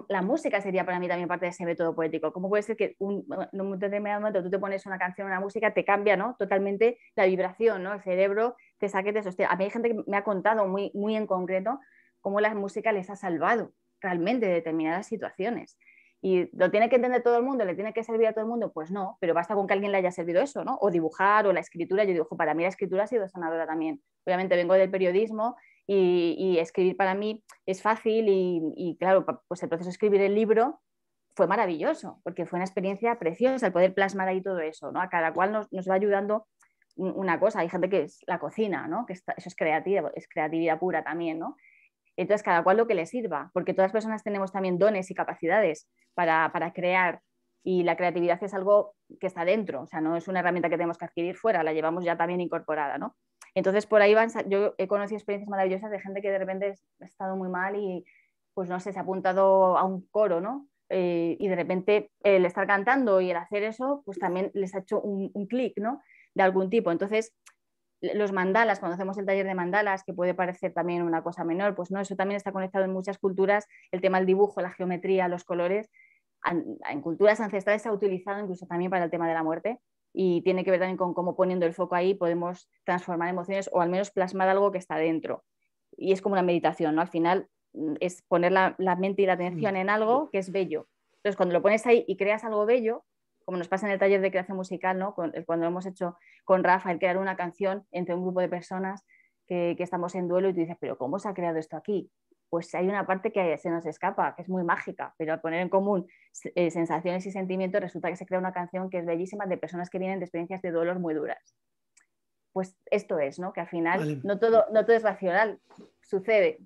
la música sería para mí también parte de ese método poético. ¿Cómo puede ser que en un determinado momento tú te pones una canción, una música, te cambia, ¿no? Totalmente la vibración, ¿no? El cerebro te saque de eso. A mí hay gente que me ha contado muy en concreto cómo la música les ha salvado realmente de determinadas situaciones. ¿Y lo tiene que entender todo el mundo? ¿Le tiene que servir a todo el mundo? Pues no, pero basta con que a alguien le haya servido eso, ¿no? O dibujar o la escritura. Yo digo, para mí la escritura ha sido sanadora también. Obviamente vengo del periodismo y escribir para mí es fácil y claro, pues el proceso de escribir el libro fue maravilloso, porque fue una experiencia preciosa el poder plasmar ahí todo eso, ¿no? A cada cual nos va ayudando una cosa. Hay gente que es la cocina, ¿no? Que eso es creatividad pura también, ¿no? Entonces, cada cual lo que le sirva, porque todas las personas tenemos también dones y capacidades para crear y la creatividad es algo que está dentro, o sea, no es una herramienta que tenemos que adquirir fuera, la llevamos ya también incorporada, ¿no? Entonces, por ahí yo he conocido experiencias maravillosas de gente que de repente ha estado muy mal y, pues no sé, se ha apuntado a un coro, ¿no? Y de repente el estar cantando y el hacer eso, pues también les ha hecho un clic, ¿no? De algún tipo. Entonces, los mandalas, cuando hacemos el taller de mandalas, que puede parecer también una cosa menor, pues no, eso también está conectado en muchas culturas, el tema del dibujo, la geometría, los colores, en culturas ancestrales se ha utilizado incluso también para el tema de la muerte y tiene que ver también con cómo poniendo el foco ahí podemos transformar emociones o al menos plasmar algo que está dentro. Y es como una meditación, ¿no? Al final es poner la mente y la atención en algo que es bello. Entonces, cuando lo pones ahí y creas algo bello, como nos pasa en el taller de creación musical, ¿no? Cuando lo hemos hecho con Rafa, el crear una canción entre un grupo de personas que estamos en duelo y tú dices, pero ¿cómo se ha creado esto aquí? Pues hay una parte que se nos escapa, que es muy mágica, pero al poner en común sensaciones y sentimientos resulta que se crea una canción que es bellísima de personas que vienen de experiencias de dolor muy duras. Pues esto es, ¿no? Que al final no todo es racional, sucede.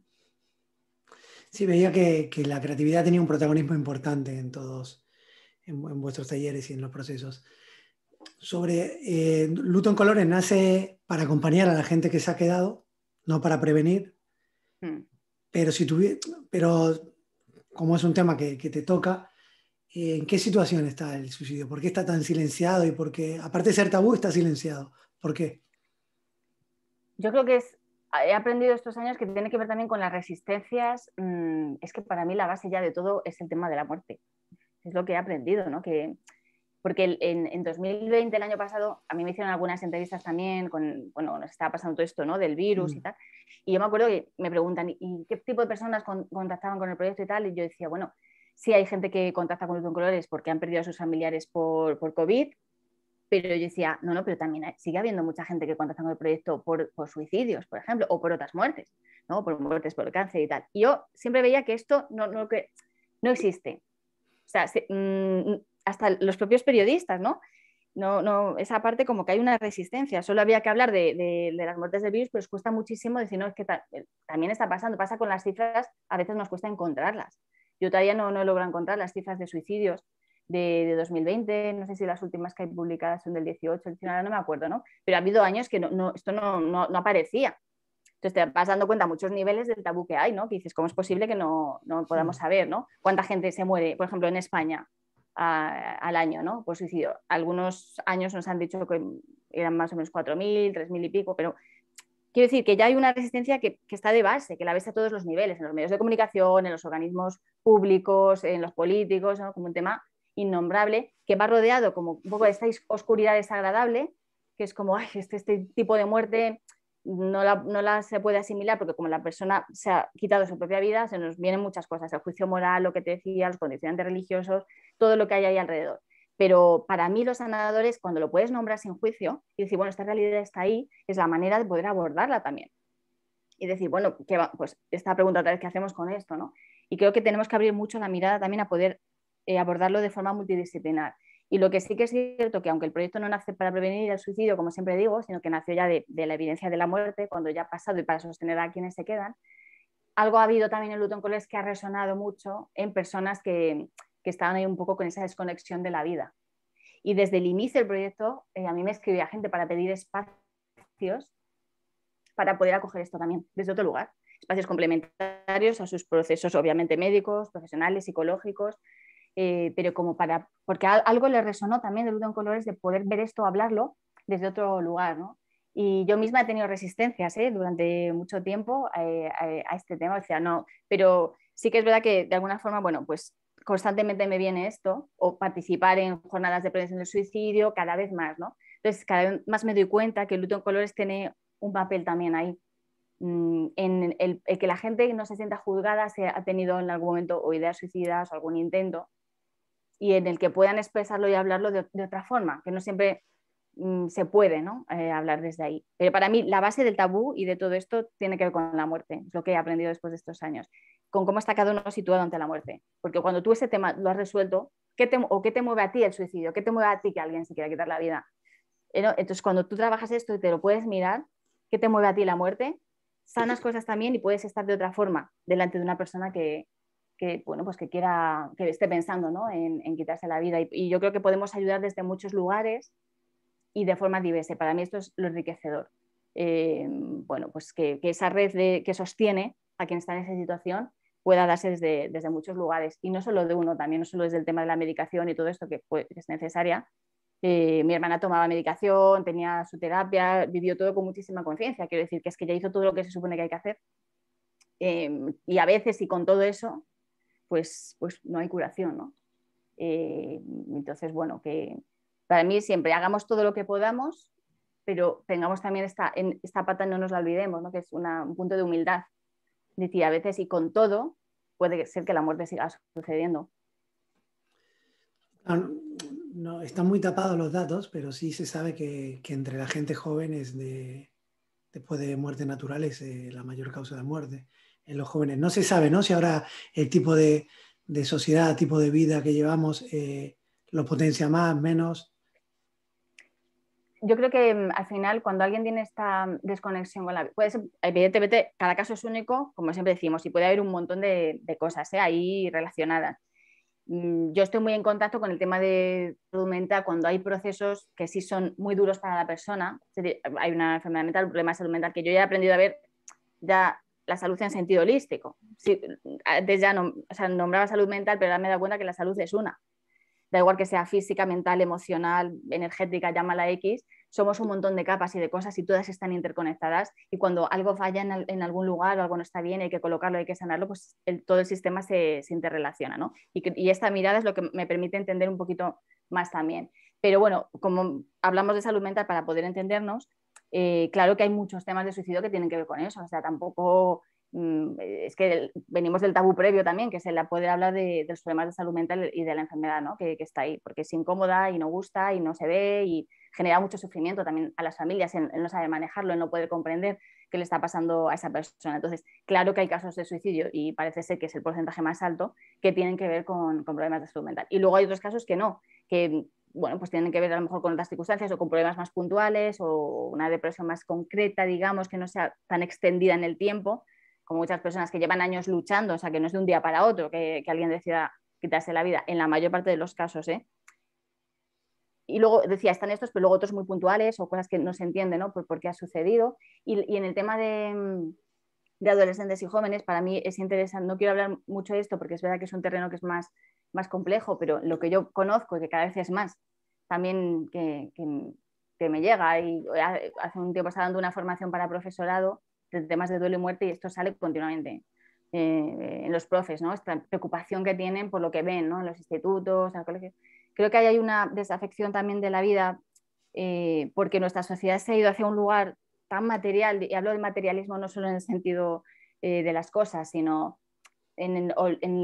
Sí, veía que la creatividad tenía un protagonismo importante en todos, en vuestros talleres y en los procesos. Sobre Luto en Colores nace para acompañar a la gente que se ha quedado, no para prevenir, pero, pero como es un tema que te toca, ¿en qué situación está el suicidio? ¿Por qué está tan silenciado? Y por qué, aparte de ser tabú, está silenciado. ¿Por qué? Yo creo que he aprendido estos años que tiene que ver también con las resistencias. Es que para mí la base ya de todo es el tema de la muerte. Es lo que he aprendido, ¿no? Que porque en 2020, el año pasado, a mí me hicieron algunas entrevistas también bueno, nos estaba pasando todo esto, ¿no? Del virus y tal. Y yo me acuerdo que me preguntan, ¿y qué tipo de personas contactaban con el proyecto y tal? Y yo decía, bueno, sí hay gente que contacta con Luto en Colores porque han perdido a sus familiares por COVID, pero yo decía, no, pero también sigue habiendo mucha gente que contacta con el proyecto por suicidios, por ejemplo, o por otras muertes, ¿no? Por muertes por cáncer y tal. Y yo siempre veía que esto no existe. O sea, hasta los propios periodistas, ¿no? Esa parte como que hay una resistencia. Solo había que hablar de las muertes del virus, pero os cuesta muchísimo decir, no, es que también está pasando. Pasa con las cifras, a veces nos cuesta encontrarlas. Yo todavía no he logrado encontrar las cifras de suicidios de 2020, no sé si las últimas que hay publicadas son del 18, el final no me acuerdo, ¿no? Pero ha habido años que esto no aparecía. Entonces te vas dando cuenta a muchos niveles del tabú que hay, ¿no? Que dices, ¿cómo es posible que no podamos saber, ¿no? ¿Cuánta gente se muere, por ejemplo, en España al año, ¿no? Por suicidio. Algunos años nos han dicho que eran más o menos 4.000, 3.000 y pico, pero quiero decir que ya hay una resistencia que está de base, que la ves a todos los niveles, en los medios de comunicación, en los organismos públicos, en los políticos, ¿no? Como un tema innombrable, que va rodeado como un poco de esta oscuridad desagradable, que es como, ay, este tipo de muerte no la se puede asimilar porque como la persona se ha quitado su propia vida, se nos vienen muchas cosas, el juicio moral, lo que te decía, los condicionantes religiosos, todo lo que hay ahí alrededor. Pero para mí los sanadores, cuando lo puedes nombrar sin juicio y decir, bueno, esta realidad está ahí, es la manera de poder abordarla también. Y decir, bueno, pues esta pregunta otra vez, ¿qué hacemos con esto? ¿No? Y creo que tenemos que abrir mucho la mirada también a poder abordarlo de forma multidisciplinar. Y lo que sí que es cierto, que aunque el proyecto no nace para prevenir el suicidio, como siempre digo, sino que nació ya de la evidencia de la muerte, cuando ya ha pasado y para sostener a quienes se quedan, algo ha habido también en Luto en Colores que ha resonado mucho en personas que estaban ahí un poco con esa desconexión de la vida. Y desde el inicio del proyecto, a mí me escribía gente para pedir espacios para poder acoger esto también desde otro lugar. Espacios complementarios a sus procesos, obviamente médicos, profesionales, psicológicos, pero porque algo le resonó también de Luto en Colores de poder ver esto, hablarlo desde otro lugar, ¿no? Y yo misma he tenido resistencias durante mucho tiempo a este tema, decía, no, pero sí que es verdad que de alguna forma, bueno, pues constantemente me viene esto, o participar en jornadas de prevención del suicidio, cada vez más, ¿no? Entonces, cada vez más me doy cuenta que el Luto en Colores tiene un papel también ahí, en el que la gente no se sienta juzgada si ha tenido en algún momento o ideas suicidas o algún intento, y en el que puedan expresarlo y hablarlo de otra forma, que no siempre se puede, ¿no? Hablar desde ahí. Pero para mí la base del tabú y de todo esto tiene que ver con la muerte, es lo que he aprendido después de estos años, con cómo está cada uno situado ante la muerte. Porque cuando tú ese tema lo has resuelto, ¿qué te mueve a ti el suicidio? ¿Qué te mueve a ti que alguien se quiera quitar la vida? ¿No? Entonces, cuando tú trabajas esto y te lo puedes mirar, ¿qué te mueve a ti la muerte? Sanas cosas también y puedes estar de otra forma delante de una persona bueno, pues que quiera, que esté pensando, ¿no? en quitarse la vida. Y yo creo que podemos ayudar desde muchos lugares y de forma diversa. Para mí esto es lo enriquecedor. Bueno, pues que esa red que sostiene a quien está en esa situación pueda darse desde muchos lugares. Y no solo de uno, también no solo desde el tema de la medicación y todo esto que es necesaria. Mi hermana tomaba medicación, tenía su terapia, vivió todo con muchísima conciencia. Quiero decir que es que ya hizo todo lo que se supone que hay que hacer. Y a veces, y con todo eso, pues no hay curación, ¿no? Entonces, bueno, que para mí siempre hagamos todo lo que podamos, pero tengamos también esta pata, no nos la olvidemos, ¿no? Que es un punto de humildad. Es decir, a veces y con todo puede ser que la muerte siga sucediendo. No, están muy tapados los datos, pero sí se sabe que entre la gente joven después de muerte natural es la mayor causa de muerte en los jóvenes. No se sabe, ¿no? Si ahora el tipo de sociedad, tipo de vida que llevamos lo potencia más, menos. Yo creo que al final, cuando alguien tiene esta desconexión con la vida, puede ser, evidentemente, cada caso es único, como siempre decimos, y puede haber un montón de cosas ahí relacionadas. Yo estoy muy en contacto con el tema de salud mental cuando hay procesos que sí son muy duros para la persona. Es decir, hay una enfermedad mental, un problema de salud mental, que yo ya he aprendido a ver ya la salud en sentido holístico. Sí, antes ya nombraba salud mental, pero ahora me he dado cuenta que la salud es una. Da igual que sea física, mental, emocional, energética, llámala X, somos un montón de capas y de cosas y todas están interconectadas, y cuando algo falla en algún lugar o algo no está bien, hay que colocarlo, hay que sanarlo, pues todo el sistema se interrelaciona, ¿no? Y esta mirada es lo que me permite entender un poquito más también. Pero bueno, como hablamos de salud mental para poder entendernos, claro que hay muchos temas de suicidio que tienen que ver con eso, o sea, tampoco es que venimos del tabú previo también, que es el poder hablar de los problemas de salud mental y de la enfermedad, ¿no? que está ahí, porque es incómoda y no gusta y no se ve y genera mucho sufrimiento también a las familias en no saber manejarlo, en no poder comprender qué le está pasando a esa persona. Entonces, claro que hay casos de suicidio y parece ser que es el porcentaje más alto que tienen que ver con problemas de salud mental. Y luego hay otros casos que no, que bueno, pues tienen que ver a lo mejor con otras circunstancias o con problemas más puntuales o una depresión más concreta, digamos, que no sea tan extendida en el tiempo, como muchas personas que llevan años luchando, o sea, que no es de un día para otro que alguien decida quitarse la vida, en la mayor parte de los casos, ¿eh? Y luego decía, están estos, pero luego otros muy puntuales o cosas que no se entienden, ¿no? Por qué ha sucedido. Y en el tema de adolescentes y jóvenes, para mí es interesante, no quiero hablar mucho de esto porque es verdad que es un terreno que es más complejo, pero lo que yo conozco y que cada vez es más, también que me llega, y hace un tiempo estaba dando una formación para profesorado de temas de duelo y muerte y esto sale continuamente en los profes, ¿no? Esta preocupación que tienen por lo que ven, ¿no? En los institutos, en el colegio. Creo que ahí hay una desafección también de la vida porque nuestra sociedad se ha ido hacia un lugar tan material, y hablo de materialismo no solo en el sentido de las cosas, sino en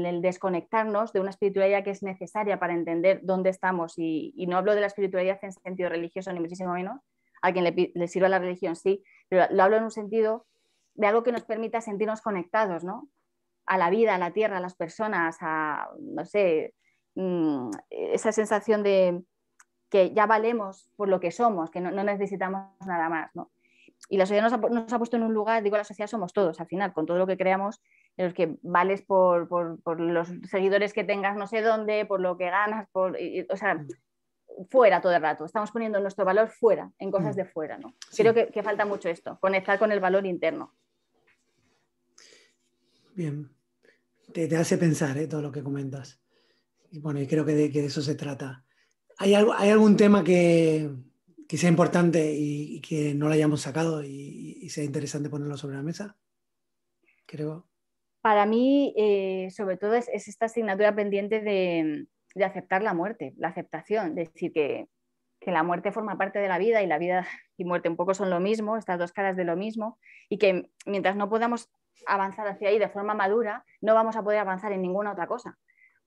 el desconectarnos de una espiritualidad que es necesaria para entender dónde estamos. Y no hablo de la espiritualidad en sentido religioso, ni muchísimo menos. A quien le sirva la religión, sí, pero lo hablo en un sentido de algo que nos permita sentirnos conectados, ¿no? A la vida, a la tierra, a las personas, a, no sé, esa sensación de que ya valemos por lo que somos, que no necesitamos nada más, ¿no? Y la sociedad nos ha puesto en un lugar, digo, la sociedad somos todos, al final, con todo lo que creamos, en los que vales por los seguidores que tengas no sé dónde, por lo que ganas, o sea, fuera todo el rato. Estamos poniendo nuestro valor fuera, en cosas de fuera, ¿no? Sí. Creo que falta mucho esto, conectar con el valor interno. Bien. Te hace pensar, todo lo que comentas. Y bueno, y creo que de eso se trata. ¿Hay algún tema que sea importante y que no lo hayamos sacado y sea interesante ponerlo sobre la mesa? Creo. Para mí, sobre todo, es esta asignatura pendiente de aceptar la muerte, la aceptación, de decir que la muerte forma parte de la vida y la vida y muerte un poco son lo mismo, estas dos caras de lo mismo, y que mientras no podamos avanzar hacia ahí de forma madura, no vamos a poder avanzar en ninguna otra cosa,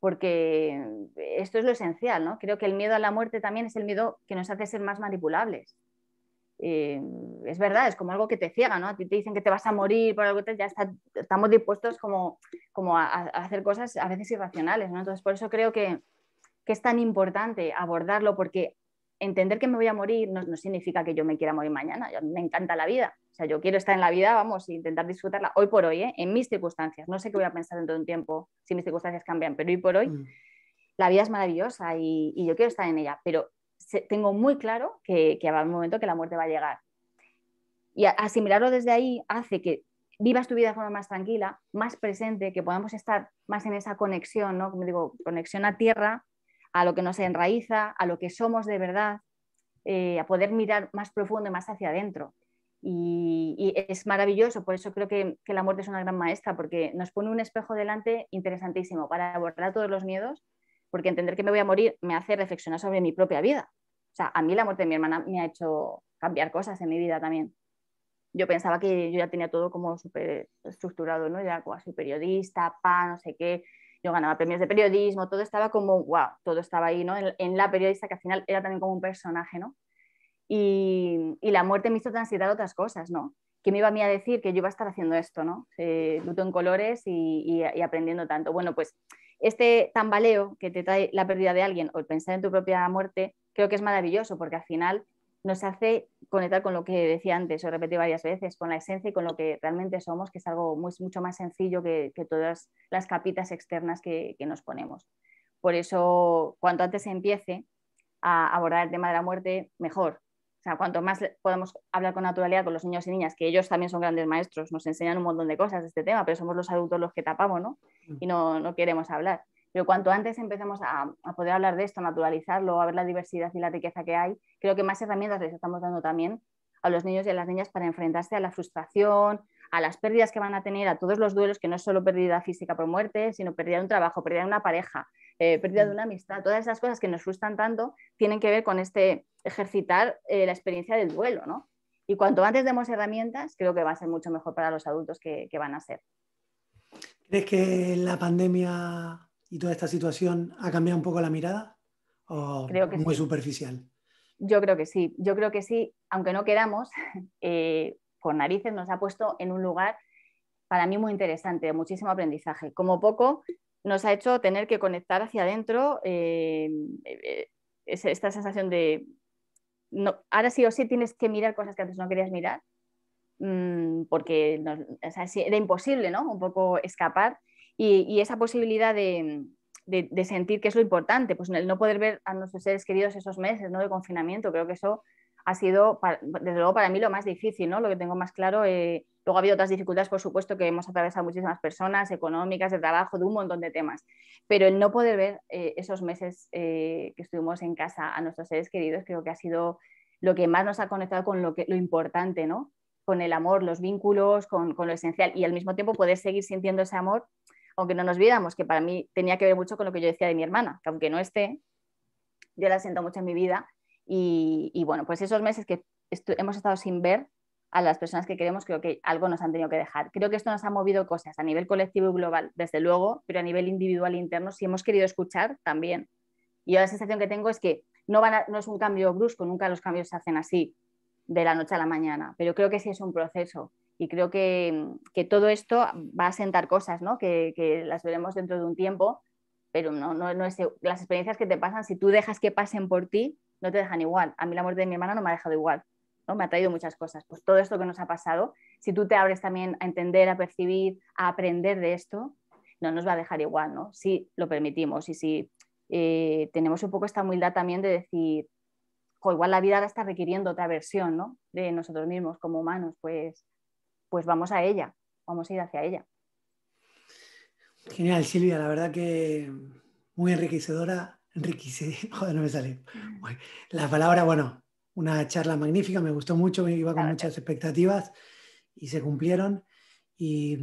porque esto es lo esencial, ¿no? Creo que el miedo a la muerte también es el miedo que nos hace ser más manipulables. Es verdad, es como algo que te ciega, ¿no? A ti te dicen que te vas a morir por algo, ya estamos dispuestos como a hacer cosas a veces irracionales, ¿no? Entonces, por eso creo que es tan importante abordarlo, porque entender que me voy a morir no significa que yo me quiera morir mañana. A mí me encanta la vida, o sea, yo quiero estar en la vida, vamos, e intentar disfrutarla hoy por hoy, en mis circunstancias. No sé qué voy a pensar dentro de un tiempo si mis circunstancias cambian, pero hoy por hoy la vida es maravillosa y yo quiero estar en ella, pero tengo muy claro que va a haber un momento que la muerte va a llegar. Y asimilarlo desde ahí hace que vivas tu vida de forma más tranquila, más presente, que podamos estar más en esa conexión, ¿no? Como digo, conexión a tierra, a lo que nos enraiza, a lo que somos de verdad, a poder mirar más profundo y más hacia adentro. Y es maravilloso, por eso creo que la muerte es una gran maestra, porque nos pone un espejo delante interesantísimo para abordar todos los miedos, porque entender que me voy a morir me hace reflexionar sobre mi propia vida. O sea, a mí la muerte de mi hermana me ha hecho cambiar cosas en mi vida también. Yo pensaba que yo ya tenía todo como súper estructurado, ¿no? Ya soy periodista, no sé qué, yo ganaba premios de periodismo, todo estaba como, wow, todo estaba ahí, ¿no? En la periodista, que al final era también como un personaje, ¿no? Y la muerte me hizo transitar otras cosas, ¿no? Que me iba a mí a decir que yo iba a estar haciendo esto, ¿no? Luto en colores y aprendiendo tanto. Bueno, pues este tambaleo que te trae la pérdida de alguien o el pensar en tu propia muerte, creo que es maravilloso, porque al final nos hace conectar con lo que decía antes, o repetí varias veces, con la esencia y con lo que realmente somos, que es algo mucho más sencillo que todas las capitas externas que nos ponemos. Por eso, cuanto antes se empiece a abordar el tema de la muerte, mejor. O sea, cuanto más podamos hablar con naturalidad con los niños y niñas, que ellos también son grandes maestros, nos enseñan un montón de cosas de este tema, pero somos los adultos los que tapamos, ¿no? Y no queremos hablar. pero cuanto antes empecemos a poder hablar de esto, naturalizarlo, a ver la diversidad y la riqueza que hay, creo que más herramientas les estamos dando también a los niños y a las niñas para enfrentarse a la frustración, a las pérdidas que van a tener, a todos los duelos, que no es solo pérdida física por muerte, sino pérdida de un trabajo, pérdida de una pareja, pérdida de una amistad. Todas esas cosas que nos frustran tanto tienen que ver con este ejercitar la experiencia del duelo, ¿no? Y cuanto antes demos herramientas, creo que va a ser mucho mejor para los adultos que van a ser. ¿Crees que la pandemia y toda esta situación ha cambiado un poco la mirada? ¿O Creo que muy sí. superficial? Yo creo que sí, aunque no queramos, por narices nos ha puesto en un lugar para mí muy interesante, de muchísimo aprendizaje. Como poco nos ha hecho tener que conectar hacia adentro esta sensación de, no, ahora sí o sí tienes que mirar cosas que antes no querías mirar, porque no, o sea, sí, era imposible, ¿no? Un poco escapar y esa posibilidad de sentir que es lo importante, pues el no poder ver a nuestros seres queridos esos meses, ¿no? De confinamiento, creo que eso ha sido, desde luego, para mí lo más difícil, ¿no? Lo que tengo más claro. Luego ha habido otras dificultades, por supuesto, que hemos atravesado muchísimas personas, económicas, de trabajo, de un montón de temas. Pero el no poder ver esos meses que estuvimos en casa a nuestros seres queridos, creo que ha sido lo que más nos ha conectado con lo importante, ¿no? Con el amor, los vínculos, con lo esencial. Y al mismo tiempo poder seguir sintiendo ese amor, aunque no nos viéramos, que para mí tenía que ver mucho con lo que yo decía de mi hermana, que aunque no esté, yo la siento mucho en mi vida. Y bueno, pues esos meses que hemos estado sin ver a las personas que queremos, creo que algo nos han tenido que dejar. Creo que esto nos ha movido cosas a nivel colectivo y global, desde luego, pero a nivel individual e interno, si hemos querido escuchar, también. Y yo la sensación que tengo es que no es un cambio brusco, nunca los cambios se hacen así, de la noche a la mañana, pero creo que sí es un proceso. Y creo que todo esto va a sentar cosas, ¿no? Que las veremos dentro de un tiempo, pero no es, las experiencias que te pasan, si tú dejas que pasen por ti, no te dejan igual. A mí la muerte de mi hermana no me ha dejado igual, ¿no? Me ha traído muchas cosas. Pues todo esto que nos ha pasado, si tú te abres también a entender, a percibir, a aprender de esto, no nos va a dejar igual, ¿no? Si lo permitimos y si tenemos un poco esta humildad también de decir, o igual la vida ahora está requiriendo otra versión, ¿no? De nosotros mismos como humanos, pues vamos a ella, vamos a ir hacia ella. Genial, Silvia, la verdad que muy enriquecedora. Joder, no me sale. La palabra, bueno, una charla magnífica, me gustó mucho, me iba con Gracias. muchas expectativas y se cumplieron. Y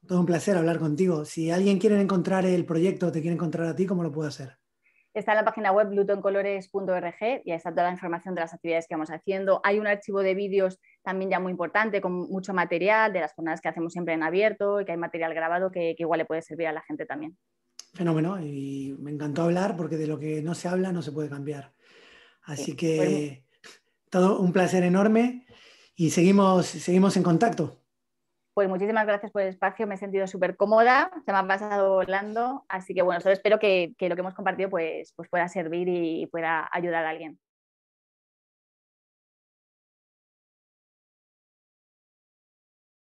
todo un placer hablar contigo. Si alguien quiere encontrar el proyecto, te quiere encontrar a ti, ¿cómo lo puede hacer? Está en la página web lutoencolores.org y ahí está toda la información de las actividades que vamos haciendo. Hay un archivo de vídeos también ya muy importante, con mucho material de las jornadas que hacemos siempre en abierto y que hay material grabado que igual le puede servir a la gente también. Fenómeno, y me encantó hablar porque de lo que no se habla no se puede cambiar. Sí. Así Pues, que todo un placer enorme y seguimos en contacto. pues muchísimas gracias por el espacio, me he sentido súper cómoda, se me ha pasado volando, así que bueno, solo espero que lo que hemos compartido pues pueda servir y pueda ayudar a alguien.